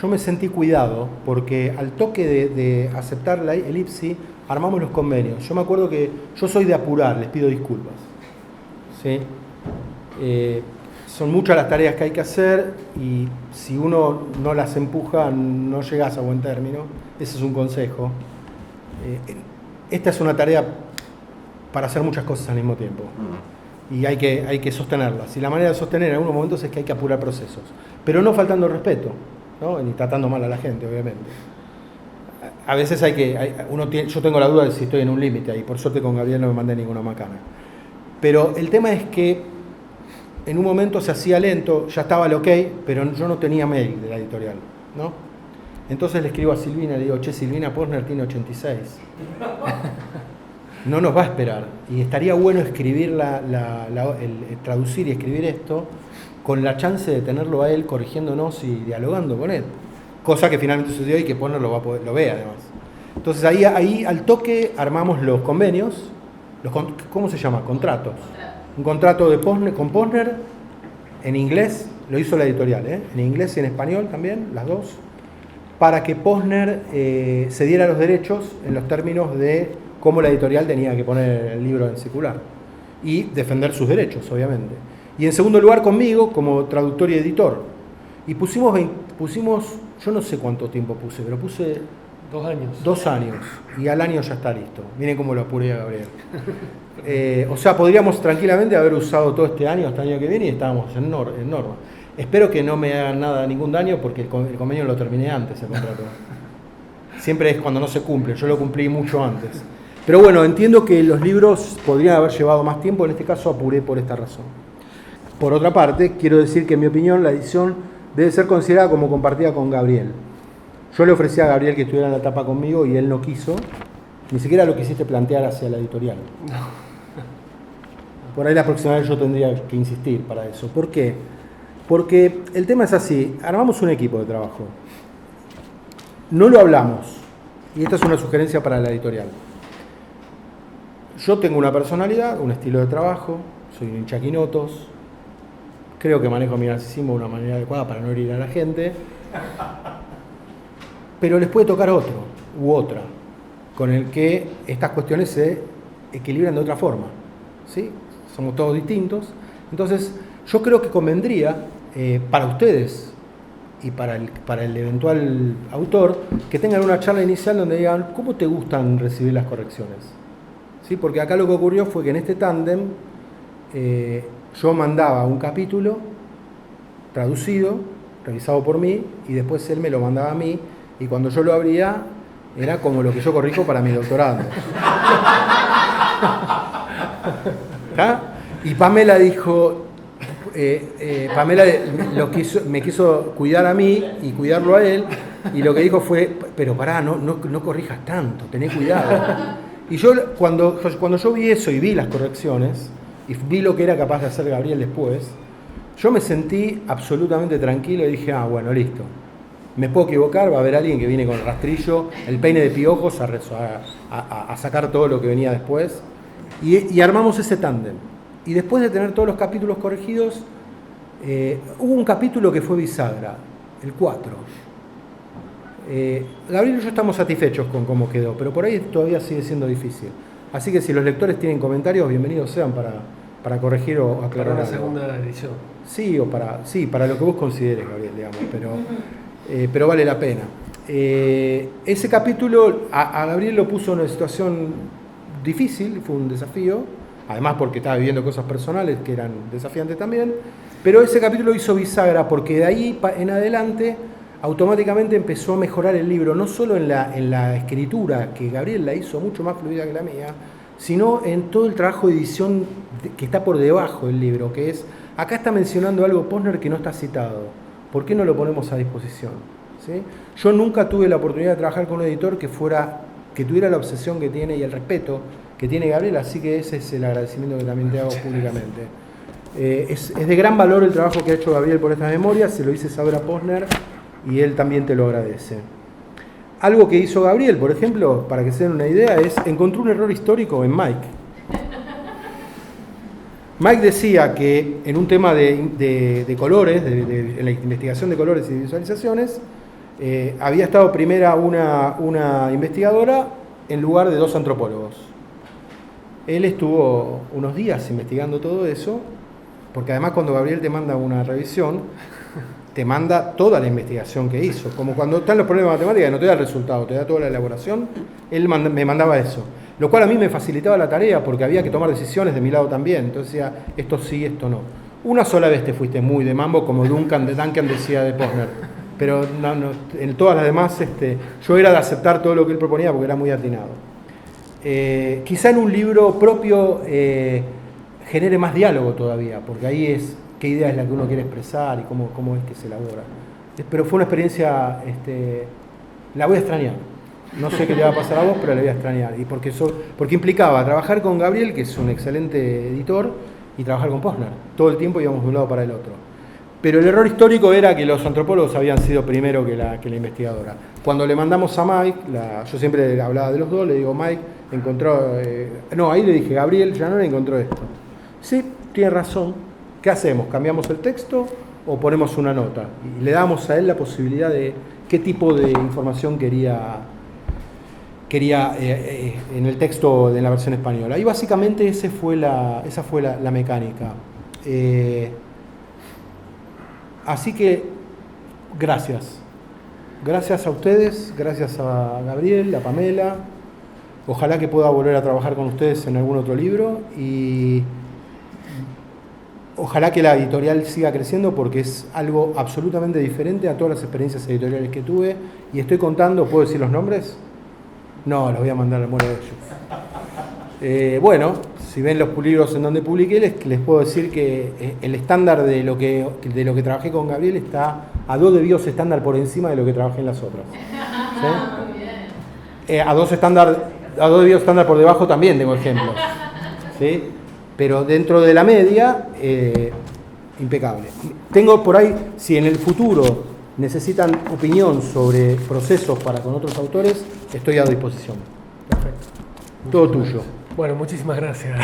Yo me sentí cuidado porque al toque de aceptar el IPSI armamos los convenios. Yo me acuerdo que yo soy de apurar, les pido disculpas. ¿Sí? Son muchas las tareas que hay que hacer y si uno no las empuja no llegas a buen término. Ese es un consejo. Esta es una tarea para hacer muchas cosas al mismo tiempo. y hay que sostenerlas. Y la manera de sostener en algunos momentos es que hay que apurar procesos, pero no faltando el respeto, ¿no? Ni tratando mal a la gente, obviamente. A veces yo tengo la duda de si estoy en un límite ahí, por suerte con Gabriel no me mandé ninguna macana. Pero el tema es que en un momento se hacía lento, ya estaba el ok, pero yo no tenía mail de la editorial, ¿no? Entonces le escribo a Silvina y le digo, che, Silvina Posner tiene 86. No nos va a esperar. Y estaría bueno escribir traducir y escribir esto con la chance de tenerlo a él corrigiéndonos y dialogando con él. Cosa que finalmente sucedió y que Posner lo ve además. Entonces ahí al toque armamos los convenios, ¿cómo se llama? Contratos. Un contrato de Posner, con Posner en inglés, lo hizo la editorial, en inglés y en español también, las dos, para que Posner se diera los derechos en los términos de cómo la editorial tenía que poner el libro en circular y defender sus derechos, obviamente. Y en segundo lugar conmigo como traductor y editor. Y pusimos, yo no sé cuánto tiempo puse, pero puse 2 años. 2 años, y al año ya está listo. Miren cómo lo apuré a Gabriel. O sea, podríamos tranquilamente haber usado todo este año hasta el año que viene y estábamos en norma. Espero que no me hagan ningún daño porque el convenio lo terminé antes, el contrato. Siempre es cuando no se cumple, yo lo cumplí mucho antes. Pero bueno, entiendo que los libros podrían haber llevado más tiempo, en este caso apuré por esta razón. Por otra parte, quiero decir que en mi opinión la edición debe ser considerada como compartida con Gabriel. Yo le ofrecí a Gabriel que estuviera en la tapa conmigo y él no quiso, ni siquiera lo quisiste plantear hacia la editorial. No. Por ahí la próxima vez yo tendría que insistir para eso. ¿Por qué? Porque el tema es así, armamos un equipo de trabajo. No lo hablamos, y esta es una sugerencia para la editorial. Yo tengo una personalidad, un estilo de trabajo, soy un hinchaquinotos, creo que manejo mi narcisismo de una manera adecuada para no herir a la gente, pero les puede tocar otro u otra, con el que estas cuestiones se equilibran de otra forma, ¿sí? Somos todos distintos, entonces yo creo que convendría para ustedes y para el eventual autor que tengan una charla inicial donde digan ¿cómo te gustan recibir las correcciones? ¿Sí? Porque acá lo que ocurrió fue que en este tándem yo mandaba un capítulo traducido, revisado por mí, y después él me lo mandaba a mí, y cuando yo lo abría era como lo que yo corrijo para mi doctorado. ¿Ah? Y Pamela dijo, Pamela me quiso cuidar a mí y cuidarlo a él, y lo que dijo fue, pero pará, no corrijas tanto, tené cuidado. Y yo cuando yo vi eso y vi las correcciones, y vi lo que era capaz de hacer Gabriel después, yo me sentí absolutamente tranquilo y dije, bueno, listo. Me puedo equivocar, va a haber alguien que viene con el rastrillo, el peine de piojos a sacar todo lo que venía después. Y armamos ese tándem. Y después de tener todos los capítulos corregidos, hubo un capítulo que fue bisagra, el 4. Gabriel y yo estamos satisfechos con cómo quedó, pero por ahí todavía sigue siendo difícil. Así que si los lectores tienen comentarios, bienvenidos sean para corregir o aclarar. Para una segunda edición. Sí, para lo que vos consideres, Gabriel, digamos, pero vale la pena. Ese capítulo a Gabriel lo puso en una situación difícil, fue un desafío, además porque estaba viviendo cosas personales que eran desafiantes también, pero ese capítulo hizo bisagra porque de ahí en adelante automáticamente empezó a mejorar el libro, no solo en la escritura, que Gabriel la hizo mucho más fluida que la mía, sino en todo el trabajo de edición que está por debajo del libro, que es, acá está mencionando algo Posner que no está citado, ¿por qué no lo ponemos a disposición? ¿Sí? Yo nunca tuve la oportunidad de trabajar con un editor que tuviera la obsesión que tiene y el respeto que tiene Gabriel, así que ese es el agradecimiento que también te hago públicamente. Es de gran valor el trabajo que ha hecho Gabriel por estas memorias, se lo hice saber a Posner y él también te lo agradece. Algo que hizo Gabriel, por ejemplo, para que se den una idea, es encontró un error histórico en Mike. Mike decía que en un tema de colores, en la investigación de colores y visualizaciones, había estado primera una investigadora en lugar de 2 antropólogos. Él estuvo unos días investigando todo eso, porque además cuando Gabriel te manda una revisión, te manda toda la investigación que hizo. Como cuando están los problemas de matemáticas, no te da el resultado, te da toda la elaboración. Él me mandaba eso. lo cual a mí me facilitaba la tarea porque había que tomar decisiones de mi lado también. Entonces decía, esto sí, esto no. Una sola vez te fuiste muy de mambo, como Duncan decía de Posner, pero en todas las demás yo era de aceptar todo lo que él proponía porque era muy atinado. Quizá en un libro propio genere más diálogo todavía, porque ahí es qué idea es la que uno quiere expresar y cómo es que se elabora. Pero fue una experiencia, la voy a extrañar. No sé qué le va a pasar a vos, pero la voy a extrañar. Y porque implicaba trabajar con Gabriel, que es un excelente editor, y trabajar con Posner. Todo el tiempo íbamos de un lado para el otro. Pero el error histórico era que los antropólogos habían sido primero que la investigadora. Cuando le mandamos a Mike, yo siempre hablaba de los dos, le digo, Mike encontró... ahí le dije, Gabriel Llanona encontró esto. Sí, tiene razón. ¿Qué hacemos? ¿Cambiamos el texto o ponemos una nota? Y le damos a él la posibilidad de qué tipo de información quería en el texto de la versión española. Y básicamente esa fue la mecánica. Así que gracias. Gracias a ustedes, gracias a Gabriel, a Pamela. Ojalá que pueda volver a trabajar con ustedes en algún otro libro y ojalá que la editorial siga creciendo porque es algo absolutamente diferente a todas las experiencias editoriales que tuve. Y estoy contando, ¿puedo decir los nombres? No, los voy a mandar al muero de ellos. Bueno, si ven los libros en donde publiqué, les puedo decir que el estándar de lo que trabajé con Gabriel está a 2 de BIOS estándar por encima de lo que trabajé en las otras. ¿Sí? A 2 de BIOS estándar por debajo también tengo ejemplos. ¿Sí? Pero dentro de la media, impecable. Tengo por ahí, si en el futuro necesitan opinión sobre procesos para con otros autores, estoy a disposición. Perfecto. Todo tuyo. Bueno, muchísimas gracias.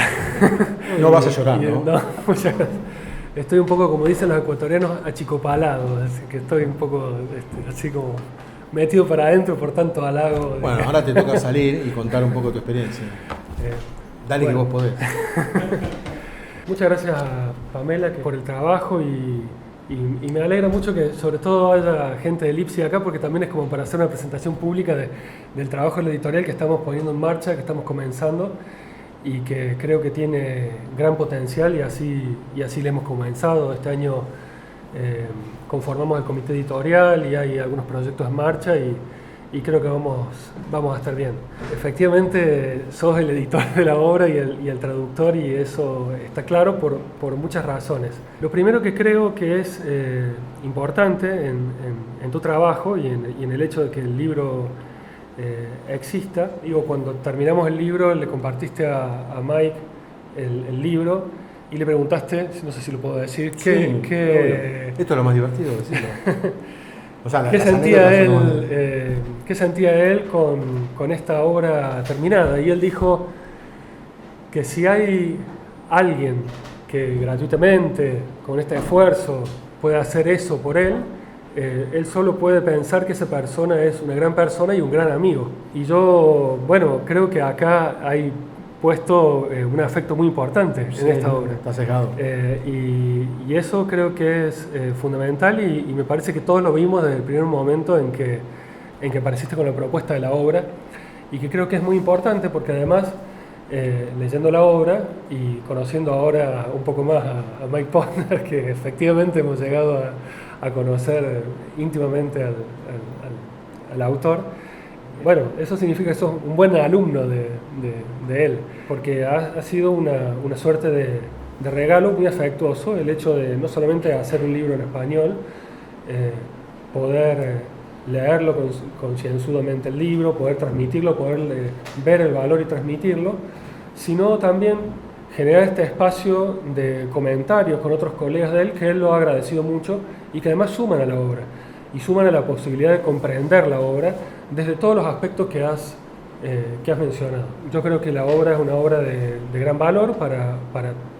No vas a llorar, ¿no? No, muchas gracias. Estoy un poco, como dicen los ecuatorianos, achicopalado, así que estoy un poco así como metido para adentro por tanto halago. Bueno, ahora te toca salir y contar un poco tu experiencia. Dale, bueno, que vos podés. Muchas gracias a Pamela por el trabajo y me alegra mucho que sobre todo haya gente del IPSI acá porque también es como para hacer una presentación pública del trabajo de la editorial que estamos poniendo en marcha, que estamos comenzando y que creo que tiene gran potencial y así le hemos comenzado. Este año conformamos el comité editorial y hay algunos proyectos en marcha y creo que vamos a estar bien. Efectivamente, sos el editor de la obra y el traductor y eso está claro por muchas razones. Lo primero que creo que es importante en tu trabajo y en el hecho de que el libro exista, digo, cuando terminamos el libro le compartiste a Mike el libro y le preguntaste, no sé si lo puedo decir, esto es lo más divertido de decirlo. O sea, ¿Qué sentía él con esta obra terminada? Y él dijo que si hay alguien que gratuitamente, con este esfuerzo, puede hacer eso por él, él solo puede pensar que esa persona es una gran persona y un gran amigo. Y yo, bueno, creo que acá hay puesto un afecto muy importante en esta obra. Está cegado. Y eso creo que es fundamental y me parece que todos lo vimos desde el primer momento en que apareciste con la propuesta de la obra y que creo que es muy importante porque además leyendo la obra y conociendo ahora un poco más a Mike Posner, que efectivamente hemos llegado a conocer íntimamente al autor. Bueno, eso significa que sos un buen alumno de él, porque ha sido una suerte de regalo muy afectuoso el hecho de no solamente hacer un libro en español, poder leerlo concienzudamente el libro, poder transmitirlo, poder ver el valor y transmitirlo, sino también generar este espacio de comentarios con otros colegas de él que él lo ha agradecido mucho y que además suman a la obra y suman a la posibilidad de comprender la obra desde todos los aspectos que has mencionado. Yo creo que la obra es una obra de gran valor para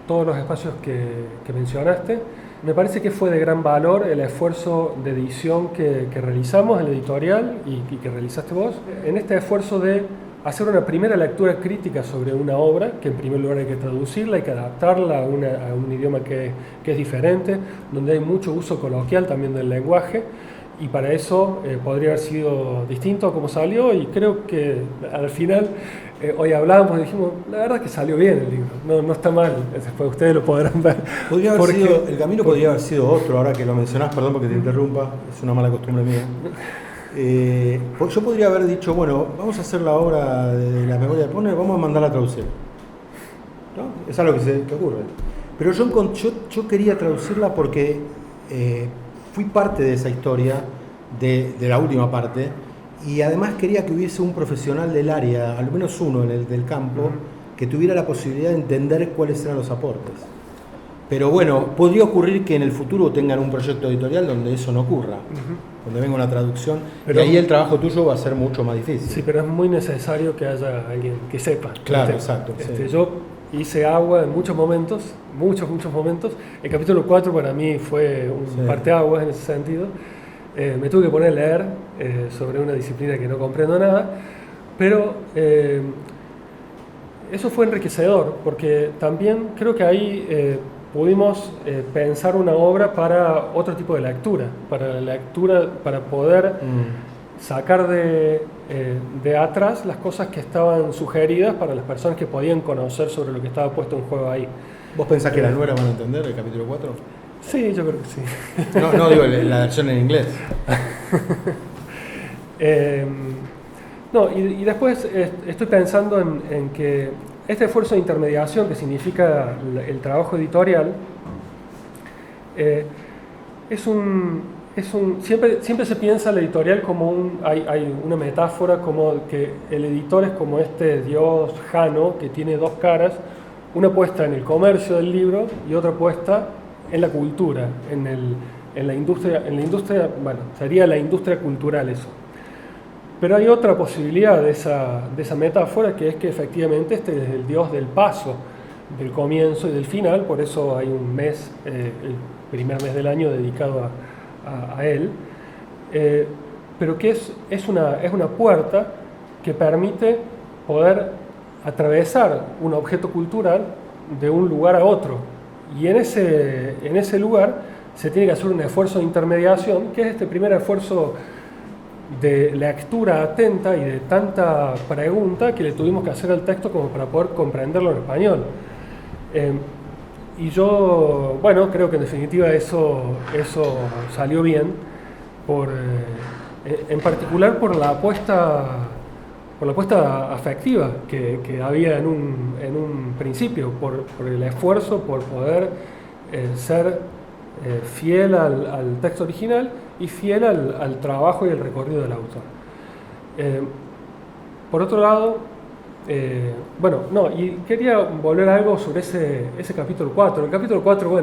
todos los espacios que mencionaste. Me parece que fue de gran valor el esfuerzo de edición que realizamos en la editorial y que realizaste vos, en este esfuerzo de hacer una primera lectura crítica sobre una obra, que en primer lugar hay que traducirla, hay que adaptarla a un idioma que es diferente, donde hay mucho uso coloquial también del lenguaje, y para eso podría haber sido distinto a como salió, y creo que al final, hoy hablábamos y dijimos, la verdad que salió bien el libro, no está mal, después ustedes lo podrán ver. El camino podría haber sido otro, ahora que lo mencionás, perdón porque te interrumpa, es una mala costumbre mía. Yo podría haber dicho, bueno, vamos a hacer la obra de la memoria de Posner, vamos a mandarla a traducir, ¿no? Es algo que ocurre. Pero yo quería traducirla porque fui parte de esa historia, de la última parte, y además quería que hubiese un profesional del área, al menos uno del campo, que tuviera la posibilidad de entender cuáles eran los aportes. Pero bueno, podría ocurrir que en el futuro tengan un proyecto editorial donde eso no ocurra, donde venga una traducción, pero, y ahí el trabajo tuyo va a ser mucho más difícil. Sí, pero es muy necesario que haya alguien que sepa. Claro, exacto. Sí. Yo hice agua en muchos momentos. El capítulo 4 para mí fue un parteaguas en ese sentido. Me tuve que poner a leer sobre una disciplina que no comprendo nada, pero eso fue enriquecedor, porque también creo que ahí pudimos pensar una obra para otro tipo de lectura, para poder sacar de atrás las cosas que estaban sugeridas para las personas que podían conocer sobre lo que estaba puesto en juego ahí. ¿Vos pensás que las nuevas van a entender el capítulo 4? Sí, yo creo que sí. No digo la versión en inglés. Y después estoy pensando en que este esfuerzo de intermediación que significa el trabajo editorial siempre se piensa el editorial como hay una metáfora como que el editor es como este dios Jano que tiene dos caras, una puesta en el comercio del libro y otra puesta en la cultura, en la industria, bueno, sería la industria cultural eso. Pero hay otra posibilidad de esa metáfora, que es que efectivamente este es el dios del paso, del comienzo y del final, por eso hay un mes, el primer mes del año dedicado a él, pero que es una puerta que permite poder atravesar un objeto cultural de un lugar a otro, y en ese lugar se tiene que hacer un esfuerzo de intermediación, que es este primer esfuerzo de lectura atenta y de tanta pregunta que le tuvimos que hacer al texto como para poder comprenderlo en español. Y yo, bueno, creo que en definitiva eso salió bien, en particular por la apuesta afectiva que había en un principio, por el esfuerzo por poder ser fiel al texto original y fiel al trabajo y al recorrido del autor. Por otro lado, y quería volver a algo sobre ese capítulo 4. El capítulo 4,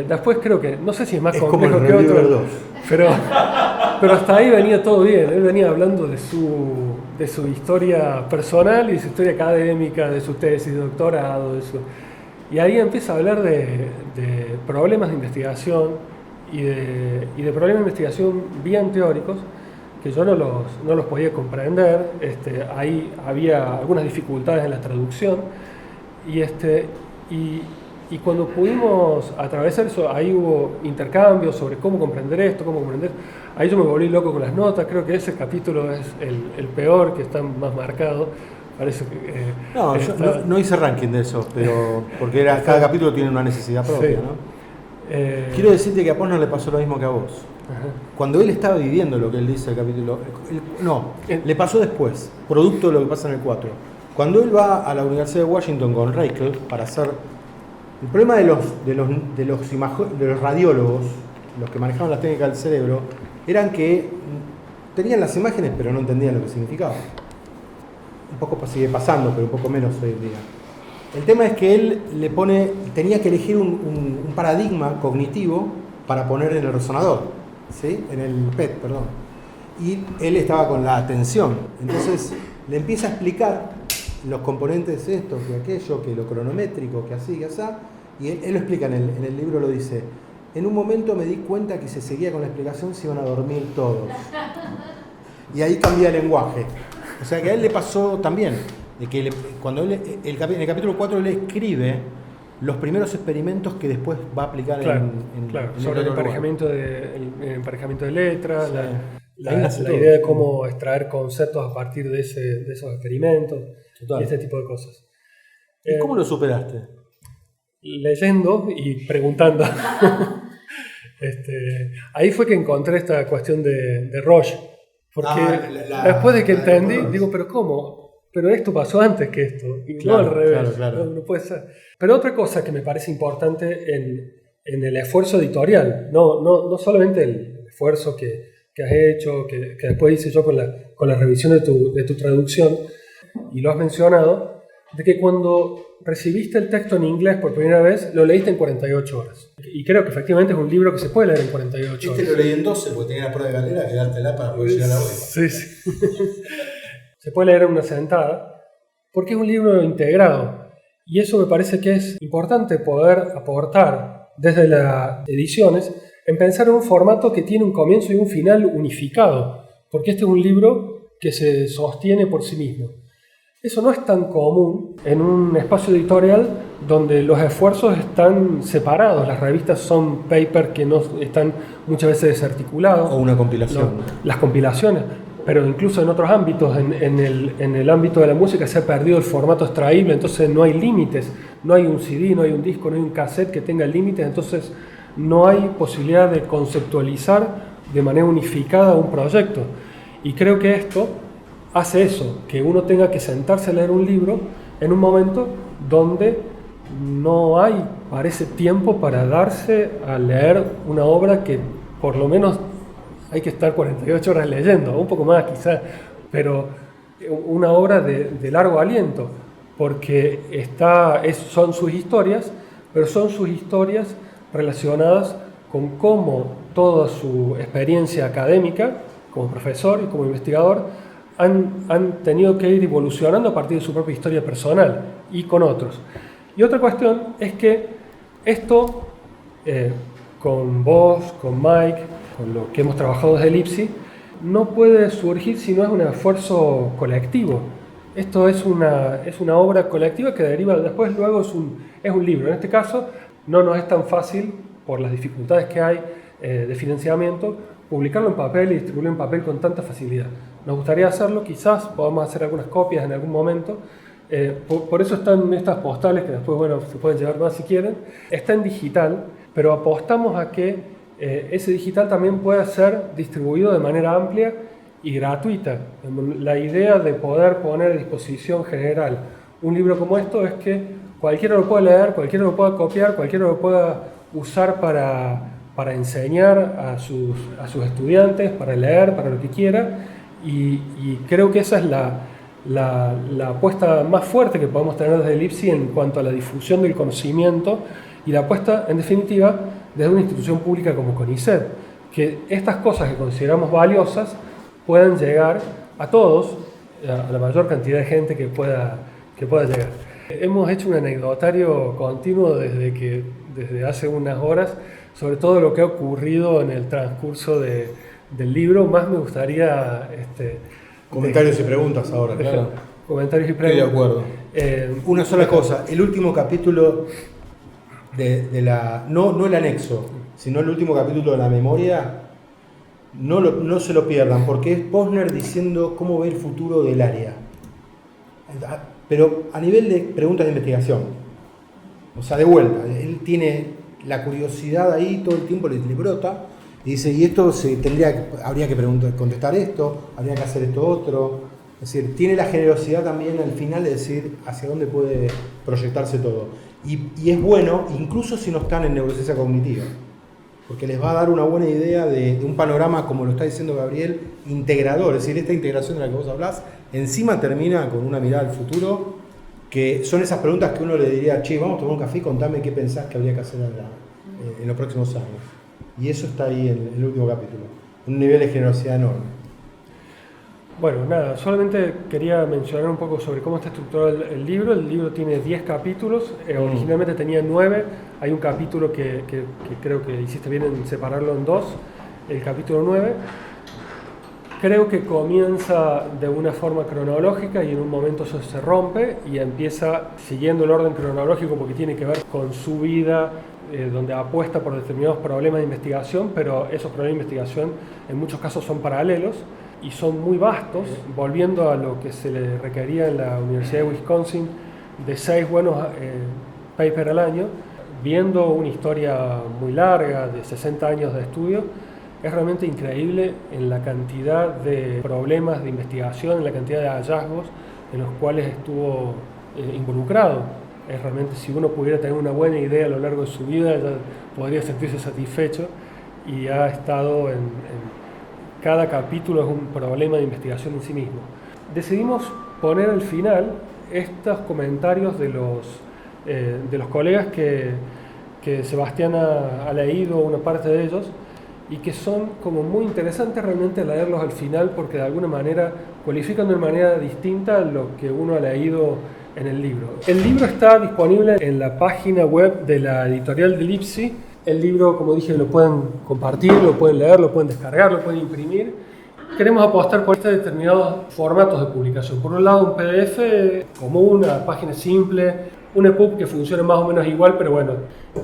después creo que, no sé si es más complejo que otro, pero hasta ahí venía todo bien. Él venía hablando de su historia personal y de su historia académica, de su tesis de doctorado, y ahí empieza a hablar de problemas de investigación y de problemas de investigación bien teóricos que yo no los podía comprender. Ahí había algunas dificultades en la traducción y cuando pudimos atravesar eso, ahí hubo intercambios sobre cómo comprender esto, ahí yo me volví loco con las notas. Creo que ese capítulo es el peor, que está más marcado. Parece que, yo no hice ranking de eso, pero porque cada capítulo tiene una necesidad propia, sí. ¿No? Quiero decirte que a Posner le pasó lo mismo que a vos. Ajá. Cuando él estaba viviendo lo que él dice el capítulo, le pasó después, producto de lo que pasa en el 4. Cuando él va a la Universidad de Washington con Reichel para hacer el problema de los radiólogos, los que manejaban la técnica del cerebro, eran que tenían las imágenes pero no entendían lo que significaba. Un poco sigue pasando, pero un poco menos hoy en día. El tema es que él tenía que elegir un paradigma cognitivo para poner en el resonador, ¿sí? En el PET, perdón. Y él estaba con la atención. Entonces le empieza a explicar los componentes de esto, que aquello, que lo cronométrico, que así, que así. Y él lo explica en el libro, lo dice. En un momento me di cuenta que si seguía con la explicación se iban a dormir todos. Y ahí cambia el lenguaje. O sea que a él le pasó también. De que cuando en el capítulo 4 él escribe los primeros experimentos que después va a aplicar Claro, en claro. en Sobre el otro lugar. emparejamiento de letras, Sí. la Ahí nace todo. idea de cómo extraer conceptos a partir de esos experimentos Total. y este tipo de cosas. ¿Y cómo lo superaste? Leyendo y preguntando. Ahí fue que encontré esta cuestión de Roche. Porque después de que entendí, digo, pero ¿cómo? Pero esto pasó antes que esto, y Claro, no al revés. claro. No puede ser. Pero otra cosa que me parece importante en el esfuerzo editorial, no solamente el esfuerzo que has hecho, que después hice yo con la revisión de tu traducción, y lo has mencionado, de que cuando recibiste el texto en inglés por primera vez, lo leíste en 48 horas. Y creo que efectivamente es un libro que se puede leer en 48 horas. Lo leí en 12 porque tenía la prueba de galera que dártela para poder llegar a la web. Sí. Se puede leer en una sentada porque es un libro integrado. Y eso me parece que es importante poder aportar desde las ediciones en pensar en un formato que tiene un comienzo y un final unificado. Porque este es un libro que se sostiene por sí mismo. Eso no es tan común en un espacio editorial donde los esfuerzos están separados. Las revistas son papers que no están muchas veces desarticulados. O una compilación. Las compilaciones, pero incluso en otros ámbitos, en el ámbito de la música se ha perdido el formato extraíble, entonces no hay límites. No hay un CD, no hay un disco, no hay un cassette que tenga límites, entonces no hay posibilidad de conceptualizar de manera unificada un proyecto. Y creo que esto hace eso, que uno tenga que sentarse a leer un libro en un momento donde no hay, parece, tiempo para darse a leer una obra que por lo menos hay que estar 48 horas leyendo, un poco más quizás, pero una obra de largo aliento, porque son sus historias, pero son sus historias relacionadas con cómo toda su experiencia académica, como profesor y como investigador, han tenido que ir evolucionando a partir de su propia historia personal y con otros. Y otra cuestión es que esto, con vos, con Mike, con lo que hemos trabajado desde el IPSI, no puede surgir si no es un esfuerzo colectivo. Esto es una obra colectiva que deriva después, luego es un libro. En este caso, no nos es tan fácil, por las dificultades que hay de financiamiento, publicarlo en papel y distribuirlo en papel con tanta facilidad. Nos gustaría hacerlo, quizás podamos hacer algunas copias en algún momento. Por eso están estas postales, que después se pueden llevar más si quieren. Está en digital, pero apostamos a que ese digital también pueda ser distribuido de manera amplia y gratuita. La idea de poder poner a disposición general un libro como esto es que cualquiera lo pueda leer, cualquiera lo pueda copiar, cualquiera lo pueda usar para enseñar a sus estudiantes, para leer, para lo que quiera. Y creo que esa es la apuesta más fuerte que podemos tener desde el IPSI en cuanto a la difusión del conocimiento y la apuesta, en definitiva, desde una institución pública como CONICET, que estas cosas que consideramos valiosas puedan llegar a todos, a la mayor cantidad de gente que pueda llegar. Hemos hecho un anecdotario continuo desde hace unas horas sobre todo lo que ha ocurrido en el transcurso del libro. Más me gustaría... Comentarios y preguntas ahora, claro. Comentarios y preguntas. Estoy de acuerdo. Una sola cosa, el último capítulo no el anexo, sino el último capítulo de la memoria, no se lo pierdan, porque es Posner diciendo cómo ve el futuro del área. Pero a nivel de preguntas de investigación. O sea, de vuelta, él tiene la curiosidad ahí todo el tiempo, le brota, y dice, y esto habría que contestar esto, habría que hacer esto otro. Es decir, tiene la generosidad también al final de decir hacia dónde puede proyectarse todo. Y es bueno, incluso si no están en neurociencia cognitiva, porque les va a dar una buena idea de un panorama, como lo está diciendo Gabriel, integrador. Es decir, esta integración de la que vos hablás, encima termina con una mirada al futuro, que son esas preguntas que uno le diría, che, vamos a tomar un café y contame qué pensás que habría que hacer en los próximos años. Y eso está ahí en el último capítulo. Un nivel de generosidad enorme. Bueno, nada, solamente quería mencionar un poco sobre cómo está estructurado el libro. El libro tiene 10 capítulos, originalmente tenía 9. Hay un capítulo que creo que hiciste bien en separarlo en 2, el capítulo 9, Creo que comienza de una forma cronológica y en un momento eso se rompe y empieza siguiendo el orden cronológico porque tiene que ver con su vida, donde apuesta por determinados problemas de investigación, pero esos problemas de investigación en muchos casos son paralelos y son muy vastos, volviendo a lo que se le requería en la Universidad de Wisconsin de 6 buenos papers al año, viendo una historia muy larga de 60 años de estudio. Es realmente increíble en la cantidad de problemas de investigación, en la cantidad de hallazgos en los cuales estuvo involucrado. Es realmente, si uno pudiera tener una buena idea a lo largo de su vida, ya podría sentirse satisfecho, y ha estado en cada capítulo es un problema de investigación en sí mismo. Decidimos poner al final estos comentarios de los colegas que Sebastián ha leído, una parte de ellos, y que son como muy interesantes realmente leerlos al final porque de alguna manera cualifican de una manera distinta lo que uno ha leído en el libro. El libro está disponible en la página web de la editorial del IPSI. El libro, como dije, lo pueden compartir, lo pueden leer, lo pueden descargar, lo pueden imprimir. Queremos apostar por estos determinados formatos de publicación. Por un lado, un PDF común, una página simple, un EPUB que funcione más o menos igual, pero bueno.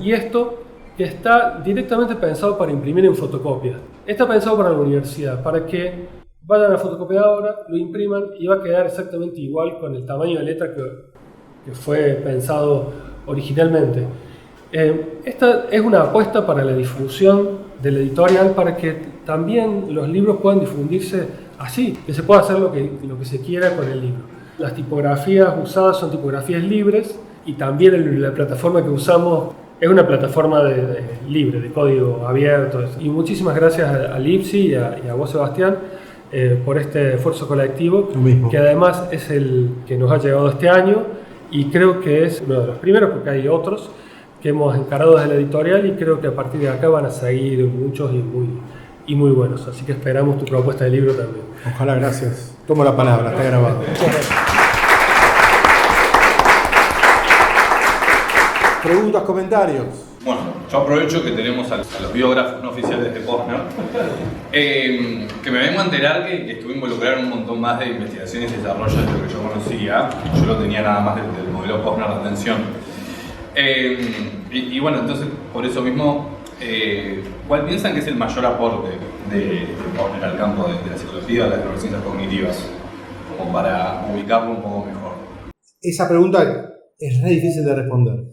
Y esto que está directamente pensado para imprimir en fotocopias. Está pensado para la universidad, para que vayan a la fotocopiadora, lo impriman y va a quedar exactamente igual con el tamaño de letra que fue pensado originalmente. Esta es una apuesta para la difusión de la editorial, para que también los libros puedan difundirse así, que se pueda hacer lo que se quiera con el libro. Las tipografías usadas son tipografías libres y también la plataforma que usamos es una plataforma libre, de código abierto. Y muchísimas gracias al IPSI y a vos, Sebastián, por este esfuerzo colectivo, que además es el que nos ha llegado este año y creo que es uno de los primeros, porque hay otros que hemos encarado desde la editorial y creo que a partir de acá van a seguir muchos y muy buenos. Así que esperamos tu propuesta de libro también. Ojalá, gracias. Tomo la palabra, está grabado. Preguntas, comentarios. Bueno, yo aprovecho que tenemos a los biógrafos no oficiales de Posner, que me vengo a enterar que estuve involucrado en un montón más de investigaciones y desarrollos de lo que yo conocía. Yo lo tenía nada más del modelo Posner de atención. Y bueno, entonces, por eso mismo, ¿cuál piensan que es el mayor aporte de Posner al campo de la psicología, de las neurociencias cognitivas? Como para ubicarlo un poco mejor. Esa pregunta es re difícil de responder,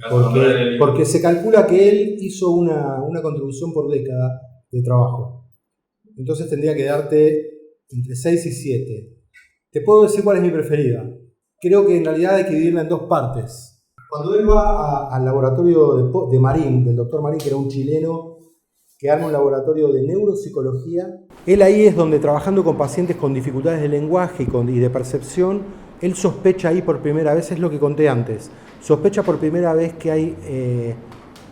porque se calcula que él hizo una contribución por década de trabajo. Entonces tendría que darte entre 6 y 7. Te puedo decir cuál es mi preferida. Creo que en realidad hay que dividirla en dos partes. Cuando él va al laboratorio de Marín, del doctor Marín, que era un chileno que arma un laboratorio de neuropsicología, él ahí es donde, trabajando con pacientes con dificultades de lenguaje y de percepción, él sospecha ahí por primera vez, es lo que conté antes, sospecha por primera vez que hay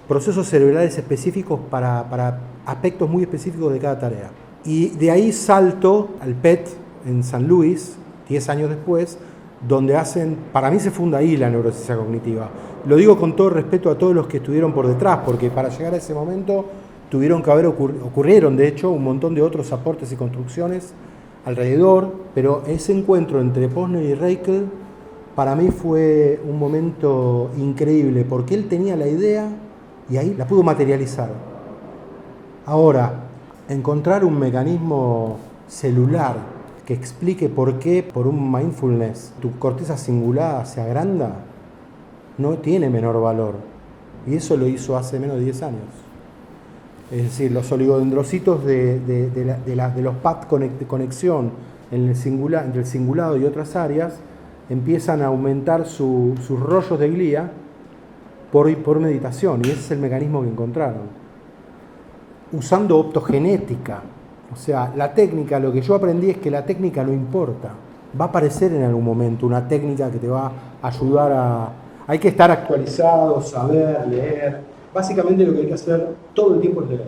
procesos cerebrales específicos para aspectos muy específicos de cada tarea. Y de ahí salto al PET en San Luis, 10 años después, donde para mí se funda ahí la neurociencia cognitiva. Lo digo con todo respeto a todos los que estuvieron por detrás, porque para llegar a ese momento ocurrieron de hecho un montón de otros aportes y construcciones alrededor, pero ese encuentro entre Posner y Reichel para mí fue un momento increíble, porque él tenía la idea y ahí la pudo materializar. Ahora, encontrar un mecanismo celular que explique por qué, por un mindfulness, tu corteza cingulada se agranda, no tiene menor valor. Y eso lo hizo hace menos de 10 años. Es decir, los oligodendrocitos de los pads de conexión entre el cingulado y otras áreas empiezan a aumentar sus rollos de glía por meditación, y ese es el mecanismo que encontraron. Usando optogenética. O sea, la técnica, lo que yo aprendí es que la técnica no importa. Va a aparecer en algún momento una técnica que te va a ayudar Hay que estar actualizado, saber, leer. Básicamente lo que hay que hacer todo el tiempo es leer.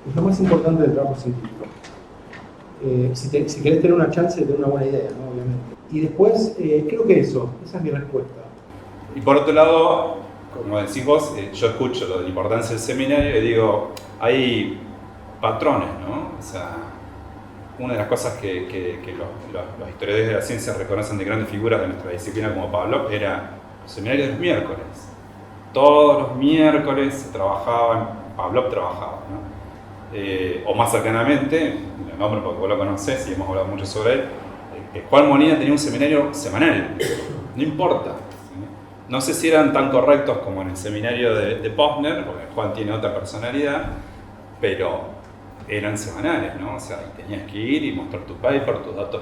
Es lo más importante del trabajo científico. Si querés tener una chance de tener una buena idea, ¿no? Obviamente. Y después, creo que esa es mi respuesta. Y por otro lado, como decís vos, yo escucho lo de la importancia del seminario y digo, hay patrones, ¿no? O sea, una de las cosas que los historiadores de la ciencia reconocen de grandes figuras de nuestra disciplina como Pavlov era los seminarios de los miércoles. Todos los miércoles se trabajaban, Pavlov trabajaba, ¿no? O más cercanamente, el nombre porque vos lo conocés y hemos hablado mucho sobre él, Juan Molina tenía un seminario semanal, no importa. ¿Sí? No sé si eran tan correctos como en el seminario de Posner, porque Juan tiene otra personalidad, pero eran semanales, ¿no? O sea, tenías que ir y mostrar tu paper, tus datos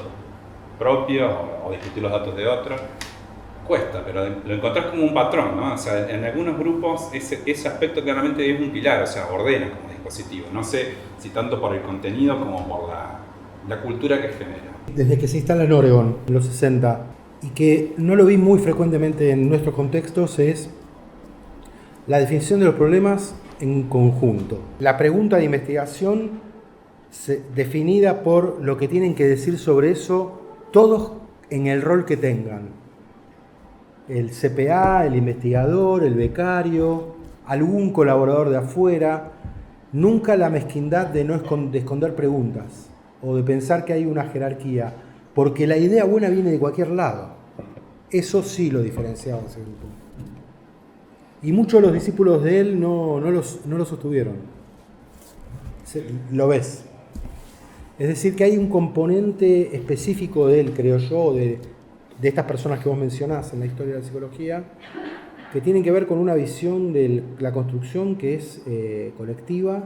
propios o discutir los datos de otros. Cuesta, pero lo encontrás como un patrón, ¿no? O sea, en algunos grupos ese aspecto claramente es un pilar, o sea, ordena como dispositivo. No sé si tanto por el contenido como por la cultura que genera. Desde que se instala en Oregon, en los 60, y que no lo vi muy frecuentemente en nuestros contextos, es la definición de los problemas en conjunto. La pregunta de investigación definida por lo que tienen que decir sobre eso todos en el rol que tengan. El CPA, el investigador, el becario, algún colaborador de afuera. Nunca la mezquindad de esconder preguntas o de pensar que hay una jerarquía, porque la idea buena viene de cualquier lado. Eso sí lo diferenciaba de ese grupo. Y muchos de los discípulos de él no lo sostuvieron. Lo ves. Es decir, que hay un componente específico de él, creo yo, de estas personas que vos mencionás en la historia de la psicología, que tienen que ver con una visión de la construcción que es colectiva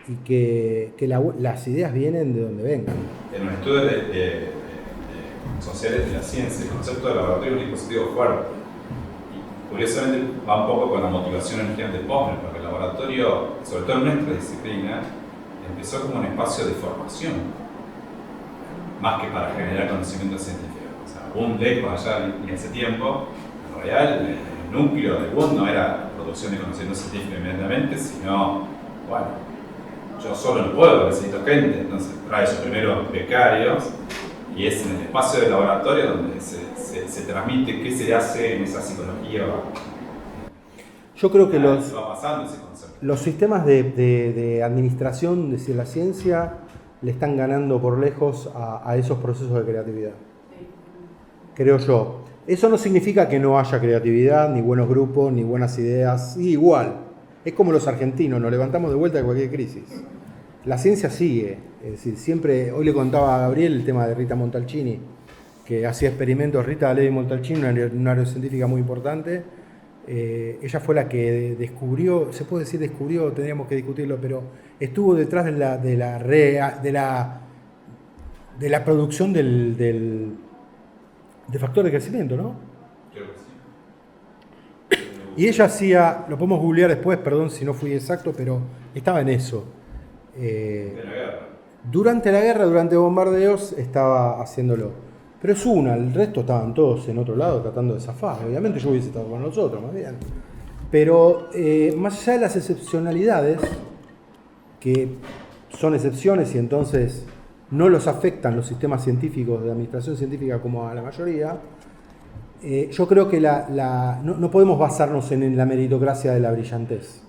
y que las ideas vienen de donde vengan. En un estudio de sociales de la ciencia, el concepto de laboratorio es un dispositivo fuerte. Y curiosamente va un poco con la motivación original de Posner, porque el laboratorio, sobre todo en nuestra disciplina, empezó como un espacio de formación, más que para generar conocimiento científico. O sea, un lejos allá y hace tiempo, en realidad el núcleo del boom no era la producción de conocimiento científico inmediatamente, sino, bueno, yo solo no puedo, necesito gente, entonces trae sus primeros becarios y es en el espacio del laboratorio donde se transmite qué se hace en esa psicología. Yo creo que va pasando ese concepto. Los sistemas de administración de la ciencia le están ganando por lejos a esos procesos de creatividad. Creo yo. Eso no significa que no haya creatividad, ni buenos grupos, ni buenas ideas. Sí, igual. Es como los argentinos, nos levantamos de vuelta de cualquier crisis. La ciencia sigue. Es decir, siempre, hoy le contaba a Gabriel el tema de Rita Montalcini, que hacía experimentos. Rita Levi Montalcini, una neurocientífica muy importante. Ella fue la que descubrió, se puede decir descubrió, tendríamos que discutirlo, pero estuvo detrás de la producción del factor de crecimiento, ¿no? Creo que sí. Y ella hacía, lo podemos googlear después, perdón si no fui exacto, pero estaba en eso. De la guerra. Durante la guerra, durante bombardeos, estaba haciéndolo. Pero es una, el resto estaban todos en otro lado tratando de zafar. Obviamente yo hubiese estado con nosotros, más bien. Pero más allá de las excepcionalidades, que son excepciones y entonces no los afectan los sistemas científicos de administración científica como a la mayoría, yo creo que no podemos basarnos en la meritocracia de la brillantez.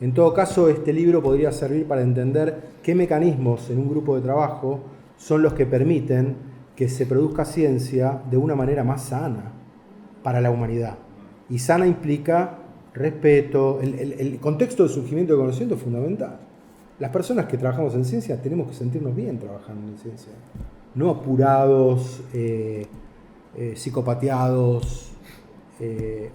En todo caso, este libro podría servir para entender qué mecanismos en un grupo de trabajo son los que permiten que se produzca ciencia de una manera más sana para la humanidad. Y sana implica respeto, el contexto de surgimiento de conocimiento es fundamental. Las personas que trabajamos en ciencia tenemos que sentirnos bien trabajando en ciencia, no apurados, psicopateados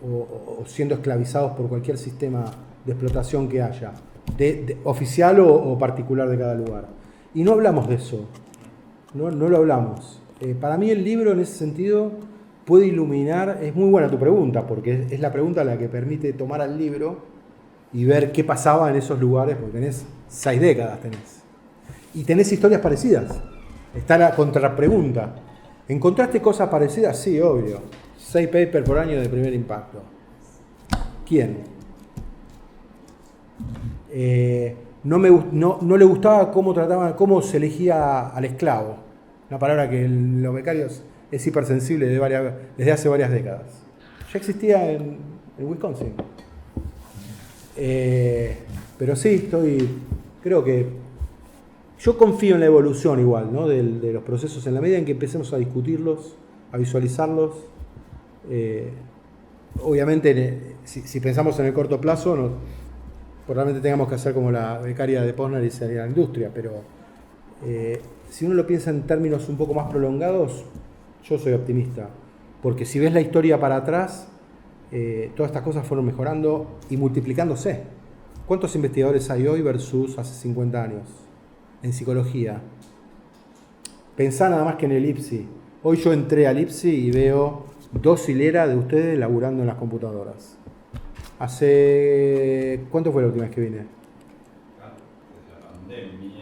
o siendo esclavizados por cualquier sistema de explotación que haya, oficial o particular de cada lugar. Y no hablamos de eso, no lo hablamos. Para mí el libro en ese sentido puede iluminar, es muy buena tu pregunta, porque es la pregunta la que permite tomar al libro y ver qué pasaba en esos lugares, porque tenés 6 décadas, y tenés historias parecidas. Está la contrapregunta. ¿Encontraste cosas parecidas? Sí, obvio. 6 papers por año de primer impacto. ¿Quién? No le gustaba cómo se elegía al esclavo. Una palabra que en los becarios es hipersensible desde hace varias décadas. Ya existía en Wisconsin. Pero sí, creo que Yo confío en la evolución igual, ¿no? de los procesos en la medida en que empecemos a discutirlos, a visualizarlos. Obviamente, si pensamos en el corto plazo, probablemente tengamos que hacer como la becaria de Posner y salir a la industria, pero si uno lo piensa en términos un poco más prolongados, yo soy optimista, porque si ves la historia para atrás, todas estas cosas fueron mejorando y multiplicándose. ¿Cuántos investigadores hay hoy versus hace 50 años en psicología? Pensá nada más que en el IPSI. Hoy yo entré al IPSI y veo 2 hileras de ustedes laburando en las computadoras. ¿Cuánto fue la última vez que vine?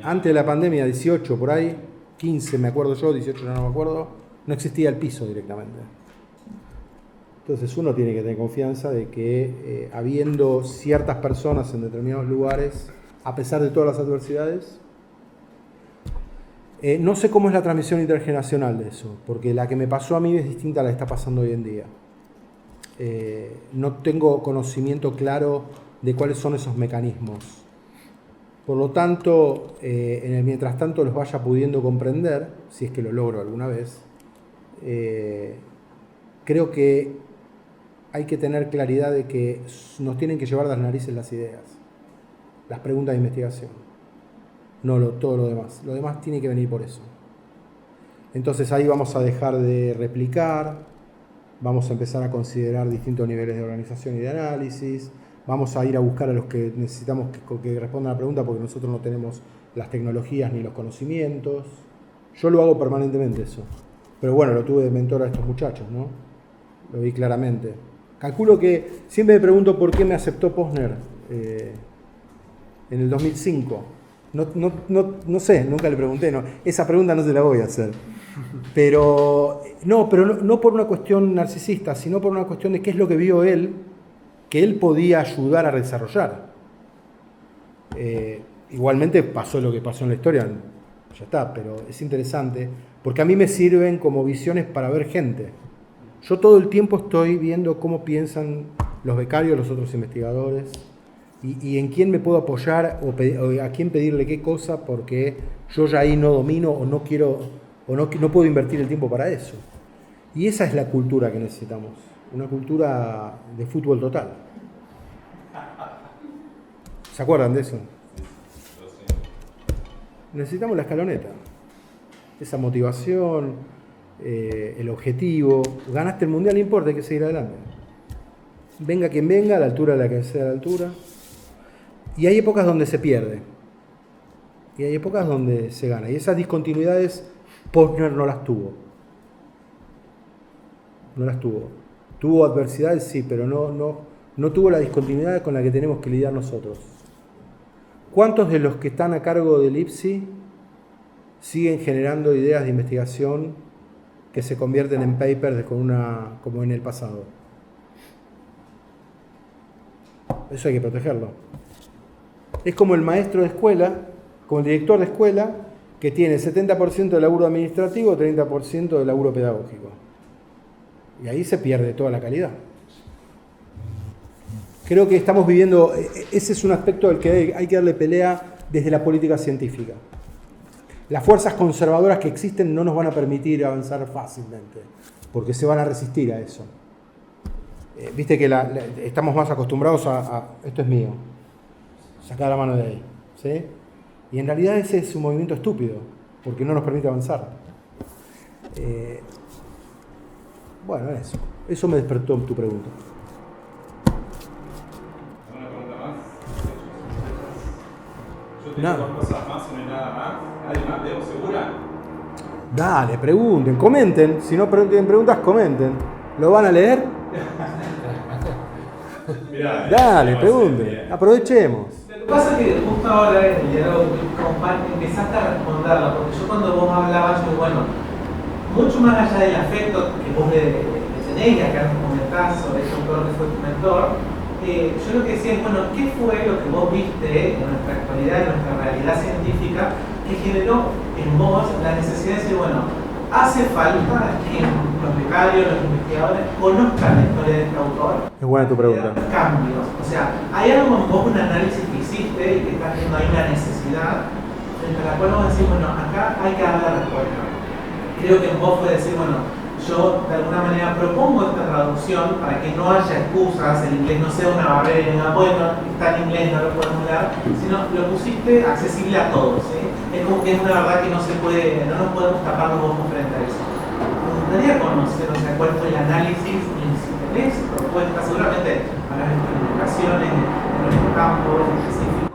Antes de la pandemia, 18 por ahí, 15 me acuerdo yo, 18 no me acuerdo, no existía el piso directamente. Entonces uno tiene que tener confianza de que habiendo ciertas personas en determinados lugares, a pesar de todas las adversidades, no sé cómo es la transmisión intergeneracional de eso, porque la que me pasó a mí es distinta a la que está pasando hoy en día. No tengo conocimiento claro de cuáles son esos mecanismos. Por lo tanto, en el mientras tanto los vaya pudiendo comprender, si es que lo logro alguna vez, creo que hay que tener claridad de que nos tienen que llevar de las narices las ideas, las preguntas de investigación, no todo lo demás. Lo demás tiene que venir por eso. Entonces ahí vamos a dejar de replicar, vamos a empezar a considerar distintos niveles de organización y de análisis, vamos a ir a buscar a los que necesitamos que respondan a la pregunta porque nosotros no tenemos las tecnologías ni los conocimientos. Yo lo hago permanentemente eso, pero bueno, lo tuve de mentor a estos muchachos, ¿no? Lo vi claramente. Calculo que siempre me pregunto por qué me aceptó Posner en el 2005. No sé, nunca le pregunté, no. Esa pregunta no se la voy a hacer. Pero no por una cuestión narcisista, sino por una cuestión de qué es lo que vio él, que él podía ayudar a desarrollar. Igualmente pasó lo que pasó en la historia, ya está, pero es interesante, porque a mí me sirven como visiones para ver gente. Yo todo el tiempo estoy viendo cómo piensan los becarios, los otros investigadores, y en quién me puedo apoyar o a quién pedirle qué cosa, porque yo ya ahí no domino o no quiero o no puedo invertir el tiempo para eso. Y esa es la cultura que necesitamos, una cultura de fútbol total. ¿Se acuerdan de eso? Necesitamos la escaloneta, esa motivación, el objetivo. Ganaste el mundial, no importa, hay que seguir adelante. Venga quien venga, a la altura de la que sea la altura. Y hay épocas donde se pierde. Y hay épocas donde se gana. Y esas discontinuidades Posner no las tuvo. No las tuvo. Tuvo adversidades, sí, pero no tuvo la discontinuidad con la que tenemos que lidiar nosotros. ¿Cuántos de los que están a cargo del IPSI siguen generando ideas de investigación que se convierten en papers como en el pasado? Eso hay que protegerlo. Es como el maestro de escuela, como el director de escuela, que tiene 70% de laburo administrativo, 30% de laburo pedagógico. Y ahí se pierde toda la calidad. Creo que estamos viviendo, ese es un aspecto al que hay que darle pelea desde la política científica. Las fuerzas conservadoras que existen no nos van a permitir avanzar fácilmente, porque se van a resistir a eso. Viste que estamos más acostumbrados a esto es mío, sacar la mano de ahí, ¿sí? Y en realidad ese es un movimiento estúpido, porque no nos permite avanzar. Bueno, eso me despertó tu pregunta. ¿Alguna pregunta más? Yo Nada. tengo 2 cosas más, no hay nada más. ¿Nadie más? ¿Debo segura? Dale, pregunten, comenten. Si no tienen preguntas, comenten. ¿Lo van a leer? Mirá, Dale, pregunten. Aprovechemos. Lo que pasa es que justo ahora en el diálogo con Pan empezaste a responderla, porque yo cuando vos hablabas, yo, bueno, mucho más allá del afecto que vos le tenés, y acá nos comentás sobre ese autor que fue tu mentor, yo lo que decía es, bueno, ¿qué fue lo que vos viste en nuestra actualidad, en nuestra realidad científica, que generó en vos la necesidad de decir, bueno, hace falta que los becarios, los investigadores conozcan la historia de este autor? Es buena tu pregunta. Cambios, o sea, hay algo en vos, un análisis que hiciste y que estás viendo ahí una necesidad en frente a la cual vos decís, bueno, acá hay que dar la respuesta. Creo que vos podés decir, bueno, yo de alguna manera propongo esta traducción para que no haya excusas, el inglés no sea una barrera y diga, bueno, está en inglés, no lo podemos dar, sino lo pusiste accesible a todos. ¿Sí? Es como que es una verdad que no se puede, no nos podemos tapar los ojos frente a eso. Me gustaría conocer, o sea, cuál fue el análisis y si tenés propuestas, seguramente para las comunicaciones, en los campos específicos.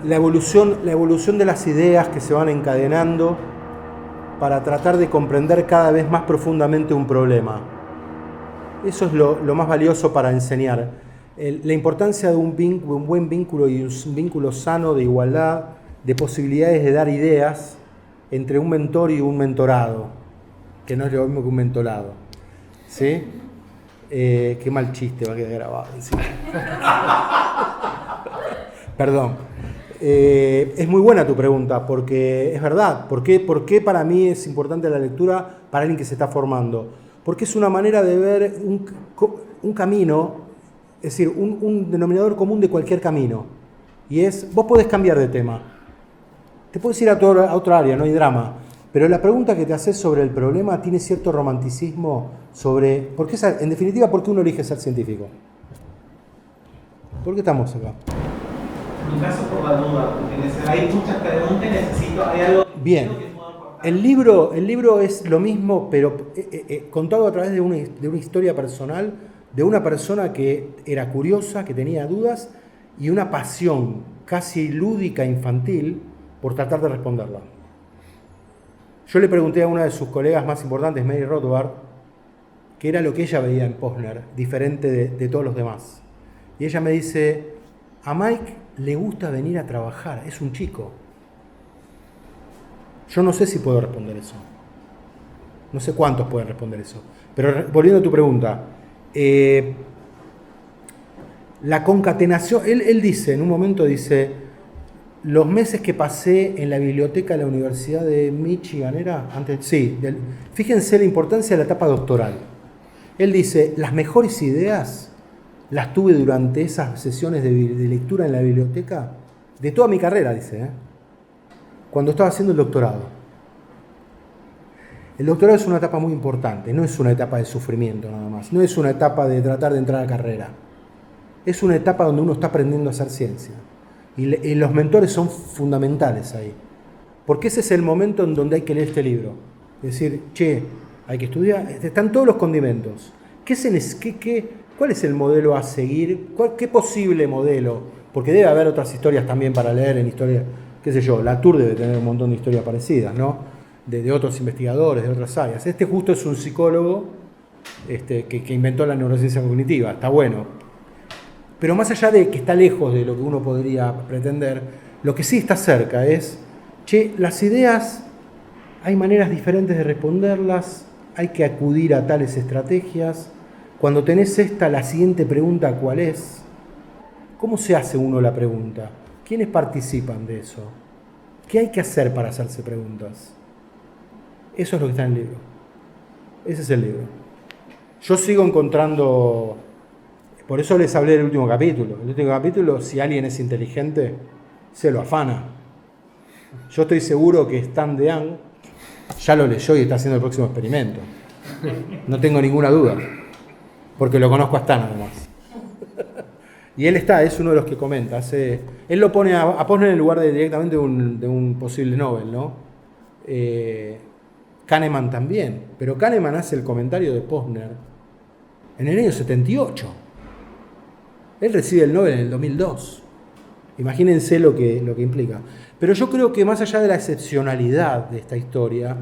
La evolución de las ideas que se van encadenando para tratar de comprender cada vez más profundamente un problema. Eso es lo más valioso para enseñar. La importancia de un buen vínculo y un vínculo sano de igualdad, de posibilidades de dar ideas entre un mentor y un mentorado, que no es lo mismo que un mentorado. ¿Sí? Qué mal chiste va a quedar grabado. ¿Sí? Perdón. Es muy buena tu pregunta, porque es verdad. ¿Por qué para mí es importante la lectura para alguien que se está formando? Porque es una manera de ver un camino, es decir, un denominador común de cualquier camino. Y es, vos podés cambiar de tema. Te puedes ir a otra área, no hay drama. Pero la pregunta que te haces sobre el problema tiene cierto romanticismo sobre... en definitiva, ¿por qué uno elige ser científico? ¿Por qué estamos acá? En mi caso, por la duda, porque hay muchas preguntas y hay algo bien. Que puedo aportar. El libro es lo mismo, pero contado a través de una historia personal de una persona que era curiosa, que tenía dudas y una pasión casi lúdica, infantil, por tratar de responderla. Yo le pregunté a una de sus colegas más importantes, Mary Rothbard, qué era lo que ella veía en Posner, diferente de todos los demás. Y ella me dice, a Mike le gusta venir a trabajar, es un chico. Yo no sé si puedo responder eso. No sé cuántos pueden responder eso. Pero volviendo a tu pregunta, la concatenación, él dice, en un momento dice, los meses que pasé en la biblioteca de la Universidad de Michigan, ¿era? Antes, sí, fíjense la importancia de la etapa doctoral. Él dice, las mejores ideas las tuve durante esas sesiones de lectura en la biblioteca, de toda mi carrera, dice, cuando estaba haciendo el doctorado. El doctorado es una etapa muy importante, no es una etapa de sufrimiento nada más, no es una etapa de tratar de entrar a carrera, es una etapa donde uno está aprendiendo a hacer ciencia. Y los mentores son fundamentales ahí, porque ese es el momento en donde hay que leer este libro. Es decir, hay que estudiar, están todos los condimentos. ¿Cuál es el modelo a seguir? ¿Qué posible modelo? Porque debe haber otras historias también para leer en historia, qué sé yo, Latour debe tener un montón de historias parecidas, ¿no? De otros investigadores, de otras áreas. Este justo es un psicólogo que inventó la neurociencia cognitiva, está bueno. Pero más allá de que está lejos de lo que uno podría pretender, lo que sí está cerca es, las ideas, hay maneras diferentes de responderlas, hay que acudir a tales estrategias. Cuando tenés la siguiente pregunta, ¿cuál es? ¿Cómo se hace uno la pregunta? ¿Quiénes participan de eso? ¿Qué hay que hacer para hacerse preguntas? Eso es lo que está en el libro. Ese es el libro. Yo sigo encontrando... Por eso les hablé del último capítulo. El último capítulo, si alguien es inteligente, se lo afana. Yo estoy seguro que Stan Dean ya lo leyó y está haciendo el próximo experimento. No tengo ninguna duda. Porque lo conozco a Stan además. Y él es uno de los que comenta. Él lo pone a Posner en lugar directamente de un posible Nobel, ¿no? Kahneman también. Pero Kahneman hace el comentario de Posner en el año 78. Él recibe el Nobel en el 2002. Imagínense lo que implica. Pero yo creo que más allá de la excepcionalidad de esta historia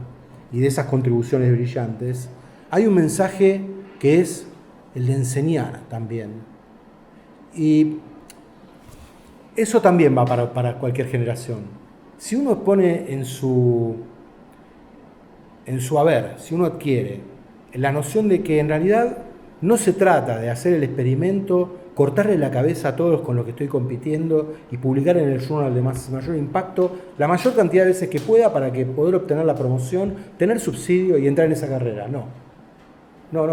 y de esas contribuciones brillantes, hay un mensaje que es el de enseñar también. Y eso también va para cualquier generación. Si uno pone en su haber, si uno adquiere la noción de que en realidad no se trata de hacer el experimento, cortarle la cabeza a todos con los que estoy compitiendo y publicar en el journal de mayor impacto la mayor cantidad de veces que pueda para que poder obtener la promoción, tener subsidio y entrar en esa carrera. No,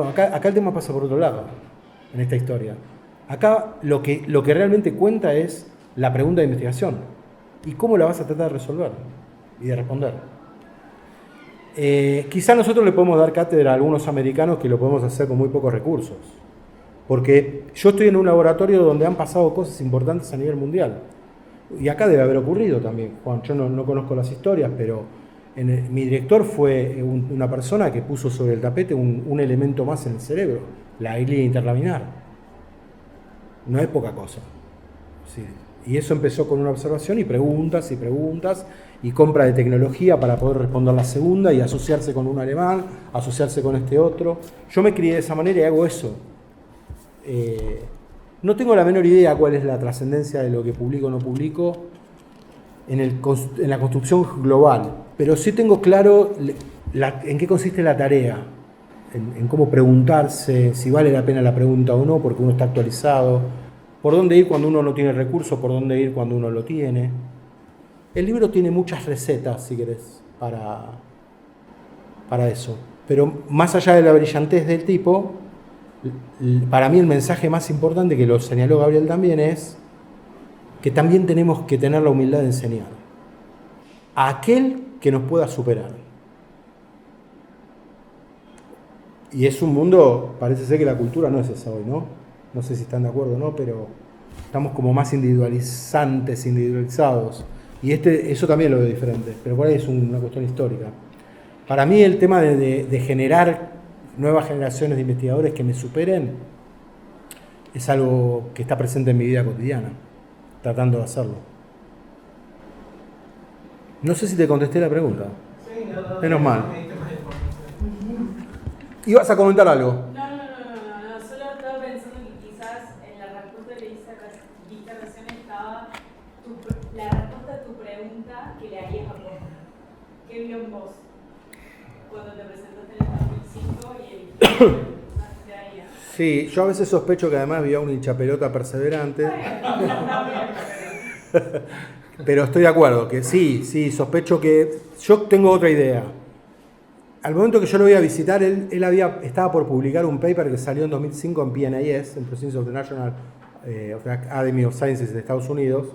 acá el tema pasa por otro lado en esta historia. Acá lo que realmente cuenta es la pregunta de investigación. y cómo la vas a tratar de resolver y de responder. Quizá nosotros le podemos dar cátedra a algunos americanos que lo podemos hacer con muy pocos recursos, porque yo estoy en un laboratorio donde han pasado cosas importantes a nivel mundial, y acá debe haber ocurrido también, Juan. Yo no conozco las historias, pero mi director fue una persona que puso sobre el tapete un elemento más en el cerebro, la glía interlaminar. No es poca cosa. Sí. Y eso empezó con una observación y preguntas y compra de tecnología para poder responder la segunda y asociarse con un alemán, asociarse con este otro. Yo me crié de esa manera y hago eso. No tengo la menor idea cuál es la trascendencia de lo que publico o no publico en la construcción global, pero sí tengo claro en qué consiste la tarea, en cómo preguntarse, si vale la pena la pregunta o no, porque uno está actualizado, por dónde ir cuando uno no tiene recursos, por dónde ir cuando uno lo tiene. El libro tiene muchas recetas, si querés, para eso, pero más allá de la brillantez del tipo, para mí el mensaje más importante, que lo señaló Gabriel también, es que también tenemos que tener la humildad de enseñar a aquel que nos pueda superar. Y es un mundo, parece ser que la cultura no es esa hoy, ¿no? No sé si están de acuerdo o no, pero estamos como más individualizados. Y eso también lo veo diferente, pero por ahí es una cuestión histórica. Para mí el tema de generar nuevas generaciones de investigadores que me superen es algo que está presente en mi vida cotidiana, tratando de hacerlo. No sé si te contesté la pregunta. Sí, no, menos mal. ¿Ibas a comentar algo? No, solo estaba pensando que quizás en la respuesta que diste recién estaba la respuesta a tu pregunta que le harías a vos. ¿Qué vio en vos cuando te presentaste en el 2005 y el de ahí? Sí, yo a veces sospecho que además había un hinchapelota perseverante. Pero estoy de acuerdo, que sí, sospecho que... Yo tengo otra idea. Al momento que yo lo voy a visitar, él estaba por publicar un paper que salió en 2005 en PNAS, en Proceedings of the National Academy of Sciences de Estados Unidos,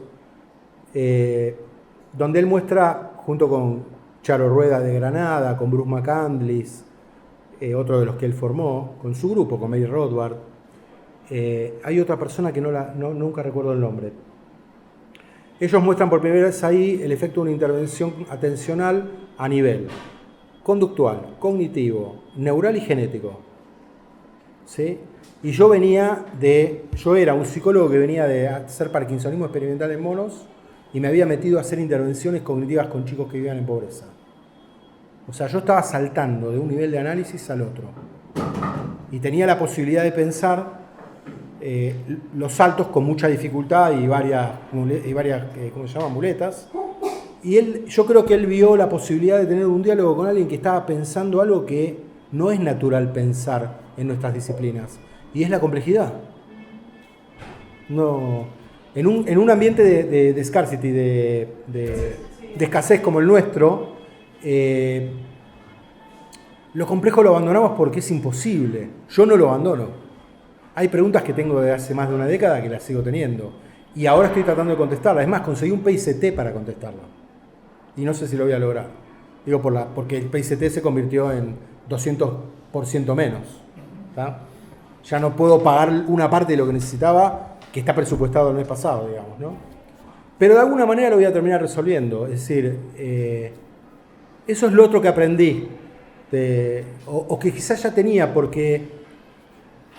donde él muestra, junto con Charo Rueda de Granada, con Bruce McCandless, otro de los que él formó, con su grupo, con Mary Rothbard, hay otra persona que nunca recuerdo el nombre. Ellos muestran por primera vez ahí el efecto de una intervención atencional a nivel conductual, cognitivo, neural y genético. ¿Sí? Y yo era un psicólogo que venía de hacer parkinsonismo experimental en monos y me había metido a hacer intervenciones cognitivas con chicos que vivían en pobreza. O sea, yo estaba saltando de un nivel de análisis al otro. Y tenía la posibilidad de pensar los saltos con mucha dificultad y varias ¿cómo se llaman? Muletas. Y yo creo que él vio la posibilidad de tener un diálogo con alguien que estaba pensando algo que no es natural pensar en nuestras disciplinas, y es la complejidad. No, en un ambiente de scarcity, de escasez como el nuestro, lo complejo lo abandonamos porque es imposible. Yo no lo abandono. Hay preguntas que tengo desde hace más de una década que las sigo teniendo, y ahora estoy tratando de contestarlas. Es más, conseguí un PICT para contestarla. Y no sé si lo voy a lograr. Digo, porque el PICT se convirtió en 200% menos. ¿Tá? Ya no puedo pagar una parte de lo que necesitaba, que está presupuestado el mes pasado, digamos, ¿no? Pero de alguna manera lo voy a terminar resolviendo. Es decir, eso es lo otro que aprendí. O que quizás ya tenía, porque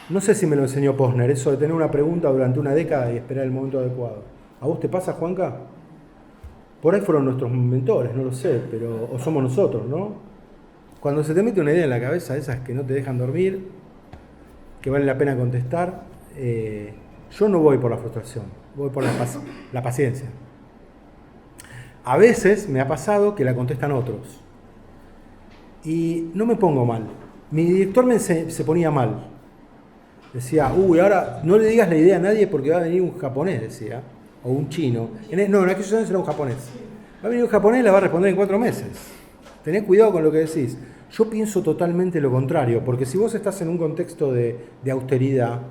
no sé si me lo enseñó Posner, eso de tener una pregunta durante una década y esperar el momento adecuado. ¿A vos te pasa, Juanca? Por ahí fueron nuestros mentores, no lo sé, o somos nosotros, ¿no? Cuando se te mete una idea en la cabeza, esas que no te dejan dormir, que vale la pena contestar, yo no voy por la frustración, voy por la paciencia. A veces me ha pasado que la contestan otros, y no me pongo mal. Mi director se ponía mal. Decía, ahora no le digas la idea a nadie porque va a venir un japonés, decía. O un chino. No, en aquellos años era un japonés. Va a venir un japonés y la va a responder en 4 meses. Tened cuidado con lo que decís. Yo pienso totalmente lo contrario, porque si vos estás en un contexto de austeridad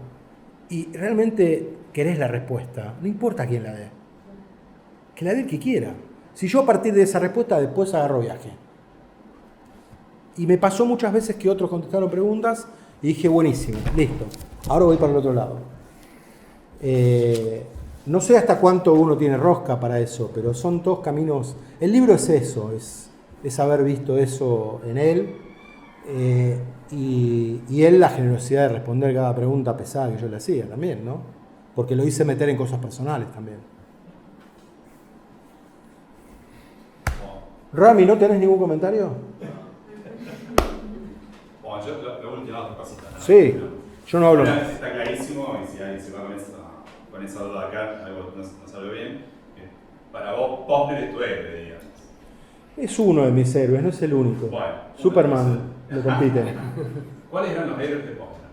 y realmente querés la respuesta, no importa quién la dé. Que la dé el que quiera. Si yo a partir de esa respuesta después agarro viaje. Y me pasó muchas veces que otros contestaron preguntas y dije, buenísimo, listo. Ahora voy para el otro lado. No sé hasta cuánto uno tiene rosca para eso, pero son todos caminos. El libro es eso, es haber visto eso en él. Y él la generosidad de responder cada pregunta pesada que yo le hacía también, ¿no? Porque lo hice meter en cosas personales también. Rami, ¿no tenés ningún comentario? Bueno, yo lo último dos cositas, ¿no? Sí, yo no hablo Una más. vez está clarísimo, y si alguien se va con esa duda acá, algo no salió bien. Para vos, Posner es tu héroe, digamos. Es uno de mis héroes, no es el único. Bueno, Superman lo compite. ¿Cuáles eran los héroes de Posner?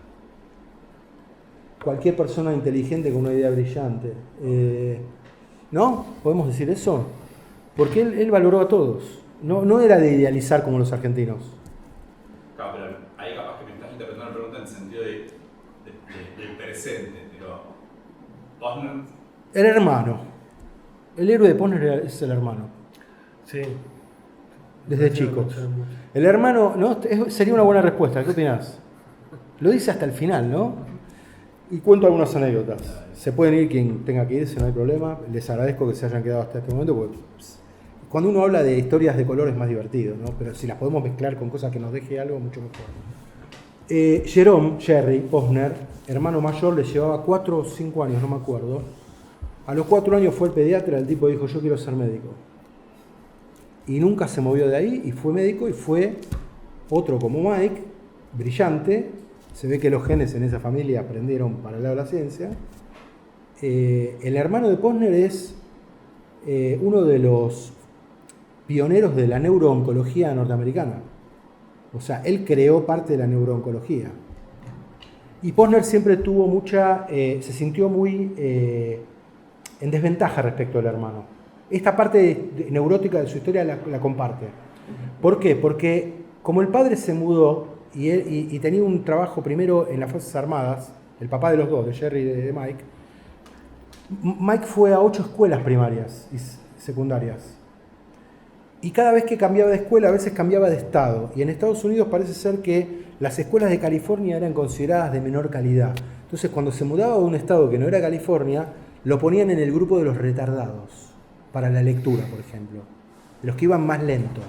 Cualquier persona inteligente con una idea brillante. ¿No? ¿Podemos decir eso? Porque él valoró a todos. No era de idealizar como los argentinos. Claro, pero ahí capaz que me estás interpretando la pregunta en el sentido del presente, pero Posner... El hermano. El héroe de Posner es el hermano. Sí. Desde chicos. El hermano, ¿no? Sería una buena respuesta. ¿Qué opinás? Lo dice hasta el final, ¿no? Y cuento algunas anécdotas. Se pueden ir quien tenga que irse, no hay problema. Les agradezco que se hayan quedado hasta este momento, porque cuando uno habla de historias de color es más divertido, ¿no? Pero si las podemos mezclar con cosas que nos deje algo, mucho mejor. Jerry Posner, hermano mayor, le llevaba 4 o 5 años, no me acuerdo. A los 4 años fue el pediatra, el tipo dijo, yo quiero ser médico. Y nunca se movió de ahí, y fue médico, y fue otro como Mike, brillante. Se ve que los genes en esa familia aprendieron para el lado de la ciencia. El hermano de Posner es uno de los pioneros de la neurooncología norteamericana. O sea, él creó parte de la neurooncología. Y Posner siempre tuvo se sintió muy en desventaja respecto al hermano. Esta parte neurótica de su historia la comparte. ¿Por qué? Porque como el padre se mudó y tenía un trabajo primero en las Fuerzas Armadas, el papá de los dos, de Jerry y de Mike fue a 8 escuelas primarias y secundarias. Y cada vez que cambiaba de escuela, a veces cambiaba de estado. Y en Estados Unidos parece ser que las escuelas de California eran consideradas de menor calidad. Entonces, cuando se mudaba a un estado que no era California, lo ponían en el grupo de los retardados, para la lectura, por ejemplo. Los que iban más lento.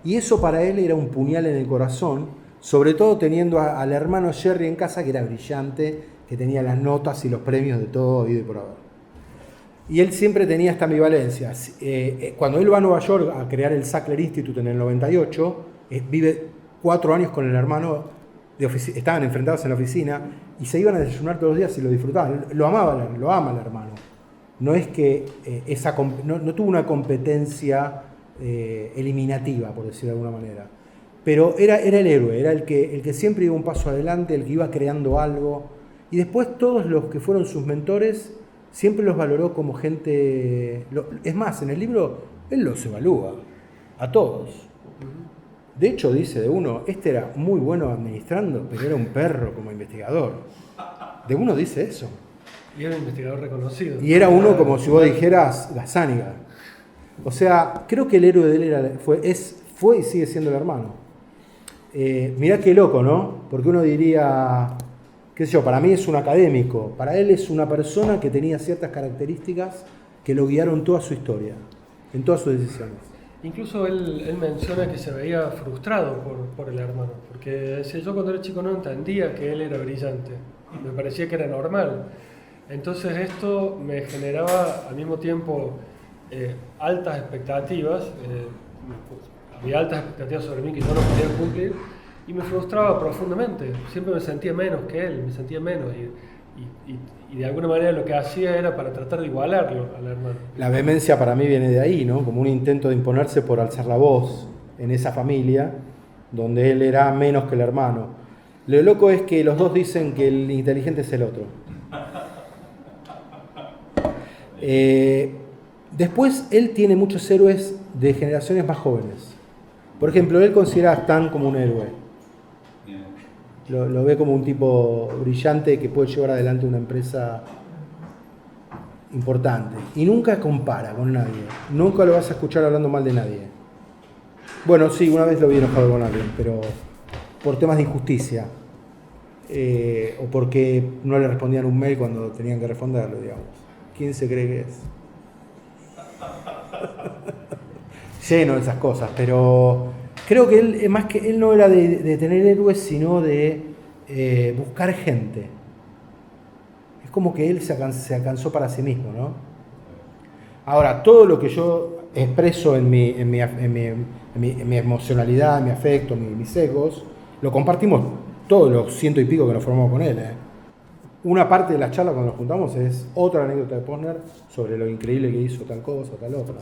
Y eso para él era un puñal en el corazón, sobre todo teniendo al hermano Jerry en casa, que era brillante, que tenía las notas y los premios de todo habido y por haber. Y él siempre tenía esta ambivalencia. Cuando él va a Nueva York a crear el Sackler Institute en el 98, vive 4 años con el hermano, estaban enfrentados en la oficina y se iban a desayunar todos los días y lo disfrutaban. Lo ama el hermano. No es que no tuvo una competencia eliminativa, por decirlo de alguna manera. Pero era el héroe, era el que siempre iba un paso adelante, el que iba creando algo. Y después todos los que fueron sus mentores siempre los valoró como gente... Es más, en el libro él los evalúa a todos. De hecho dice de uno, este era muy bueno administrando, pero era un perro como investigador. De uno dice eso. Y era un investigador reconocido. Y era uno como si vos dijeras Gazzaniga. O sea, creo que el héroe de él fue y sigue siendo el hermano. Mirá qué loco, ¿no? Porque uno diría, qué sé yo, para mí es un académico, para él es una persona que tenía ciertas características que lo guiaron toda su historia, en todas sus decisiones. Incluso él menciona que se veía frustrado por el hermano, porque decía, yo cuando era chico no entendía que él era brillante, me parecía que era normal. Entonces esto me generaba al mismo tiempo altas expectativas, había altas expectativas sobre mí que yo no podía cumplir y me frustraba profundamente. Siempre me sentía menos que él, me sentía menos y de alguna manera lo que hacía era para tratar de igualarlo al hermano. La vehemencia para mí viene de ahí, ¿no? Como un intento de imponerse por alzar la voz en esa familia donde él era menos que el hermano. Lo loco es que los dos dicen que el inteligente es el otro. Después él tiene muchos héroes de generaciones más jóvenes. Por ejemplo, él considera a Stan como un héroe. Lo ve como un tipo brillante que puede llevar adelante una empresa importante, y nunca compara con nadie, nunca lo vas a escuchar hablando mal de nadie. Bueno, sí, una vez lo vi enojado con alguien, pero por temas de injusticia, o porque no le respondían un mail cuando tenían que responderlo, digamos. ¿Quién se cree que es? Lleno de esas cosas, pero creo que él, más que él no era de tener héroes, sino de buscar gente. Es como que él se alcanzó para sí mismo, ¿no? Ahora, todo lo que yo expreso en mi emocionalidad, en mi afecto, mis egos, lo compartimos todos los 100 y pico que nos formamos con él. Una parte de la charla cuando nos juntamos es otra anécdota de Posner sobre lo increíble que hizo tal cosa, tal otra.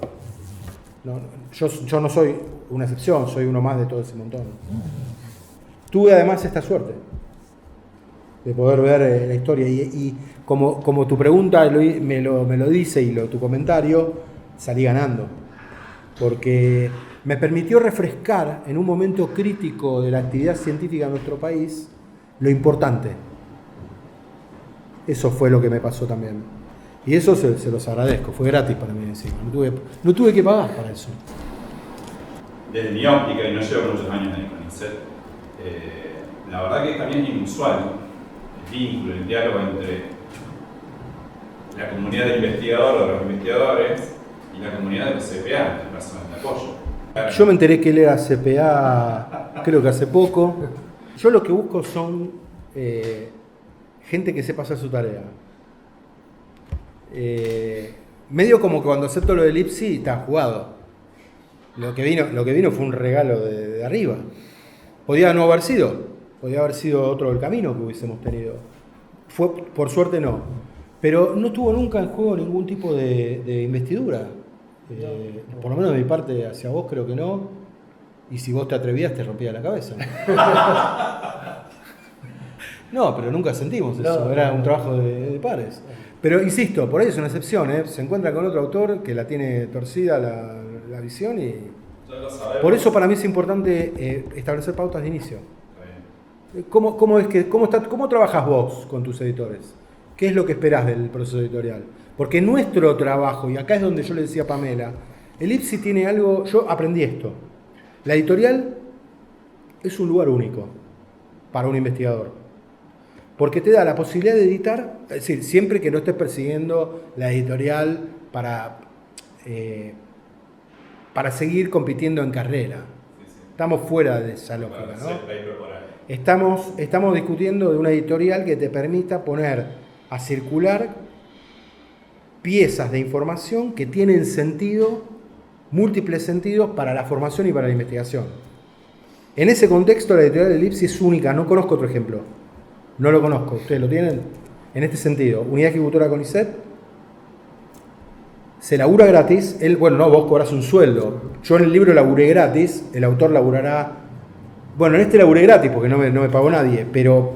No, yo no soy una excepción, soy uno más de todo ese montón. Tuve además esta suerte de poder ver la historia y como tu pregunta me lo dice y tu comentario, salí ganando. Porque me permitió refrescar en un momento crítico de la actividad científica en nuestro país lo importante. Eso fue lo que me pasó también. Y eso se los agradezco, fue gratis para mí encima. No tuve que pagar para eso. Desde mi óptica, y no llevo muchos años en el CONICET, la verdad que es también inusual el vínculo, el diálogo entre la comunidad del investigador o de los investigadores y la comunidad de los CPA, las personas de apoyo. Yo me enteré que él era CPA, creo que hace poco. Yo lo que busco son gente que sepa hacer su tarea. Medio como cuando acepto lo del IPSI, está jugado. Lo que vino fue un regalo de arriba. Podía no haber sido otro el camino que hubiésemos tenido. Por suerte no. Pero no tuvo nunca en juego ningún tipo de investidura. Por lo menos de mi parte hacia vos creo que no. Y si vos te atrevías te rompía la cabeza. No, pero nunca sentimos eso. Era un trabajo de pares. Pero insisto, por ahí es una excepción, ¿eh? Se encuentra con otro autor que la tiene torcida la visión y... Por eso para mí es importante establecer pautas de inicio. ¿Cómo trabajas vos con tus editores? ¿Qué es lo que esperás del proceso editorial? Porque nuestro trabajo, y acá es donde yo le decía a Pamela, el IPSI tiene algo... Yo aprendí esto. La editorial es un lugar único para un investigador. Porque te da la posibilidad de editar, es decir, siempre que no estés persiguiendo la editorial para seguir compitiendo en carrera. Estamos fuera de esa lógica, ¿no? Estamos discutiendo de una editorial que te permita poner a circular piezas de información que tienen sentido, múltiples sentidos para la formación y para la investigación. En ese contexto, la editorial del IPSI es única, no conozco otro ejemplo. No lo conozco, ¿ustedes lo tienen? En este sentido, Unidad Ejecutora CONICET, se labura gratis, vos cobras un sueldo. Yo en el libro laburé gratis, el autor laburará... Bueno, en este laburé gratis porque no me pagó nadie, pero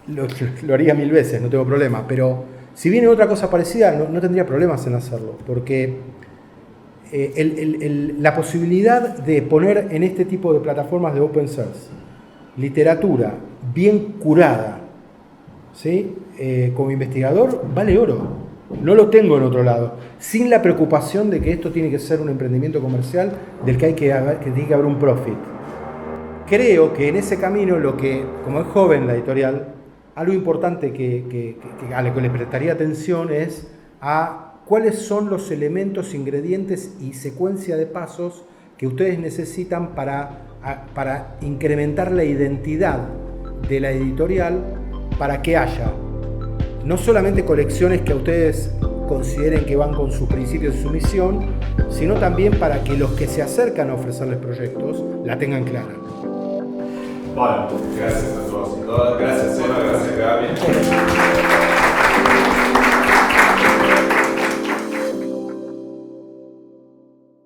lo haría 1000 veces, no tengo problema. Pero si viene otra cosa parecida, no tendría problemas en hacerlo, porque la posibilidad de poner en este tipo de plataformas de open source literatura bien curada, ¿sí? Como investigador, vale oro. No lo tengo en otro lado. Sin la preocupación de que esto tiene que ser un emprendimiento comercial del que tiene que haber un profit. Creo que en ese camino, como es joven la editorial, algo importante a lo que le prestaría atención es a cuáles son los elementos, ingredientes y secuencia de pasos que ustedes necesitan para incrementar la identidad de la editorial, para que haya no solamente colecciones que a ustedes consideren que van con sus principios y su misión, sino también para que los que se acercan a ofrecerles proyectos la tengan clara. Bueno, gracias a todos y todas. Gracias, Eva, gracias, Gaby.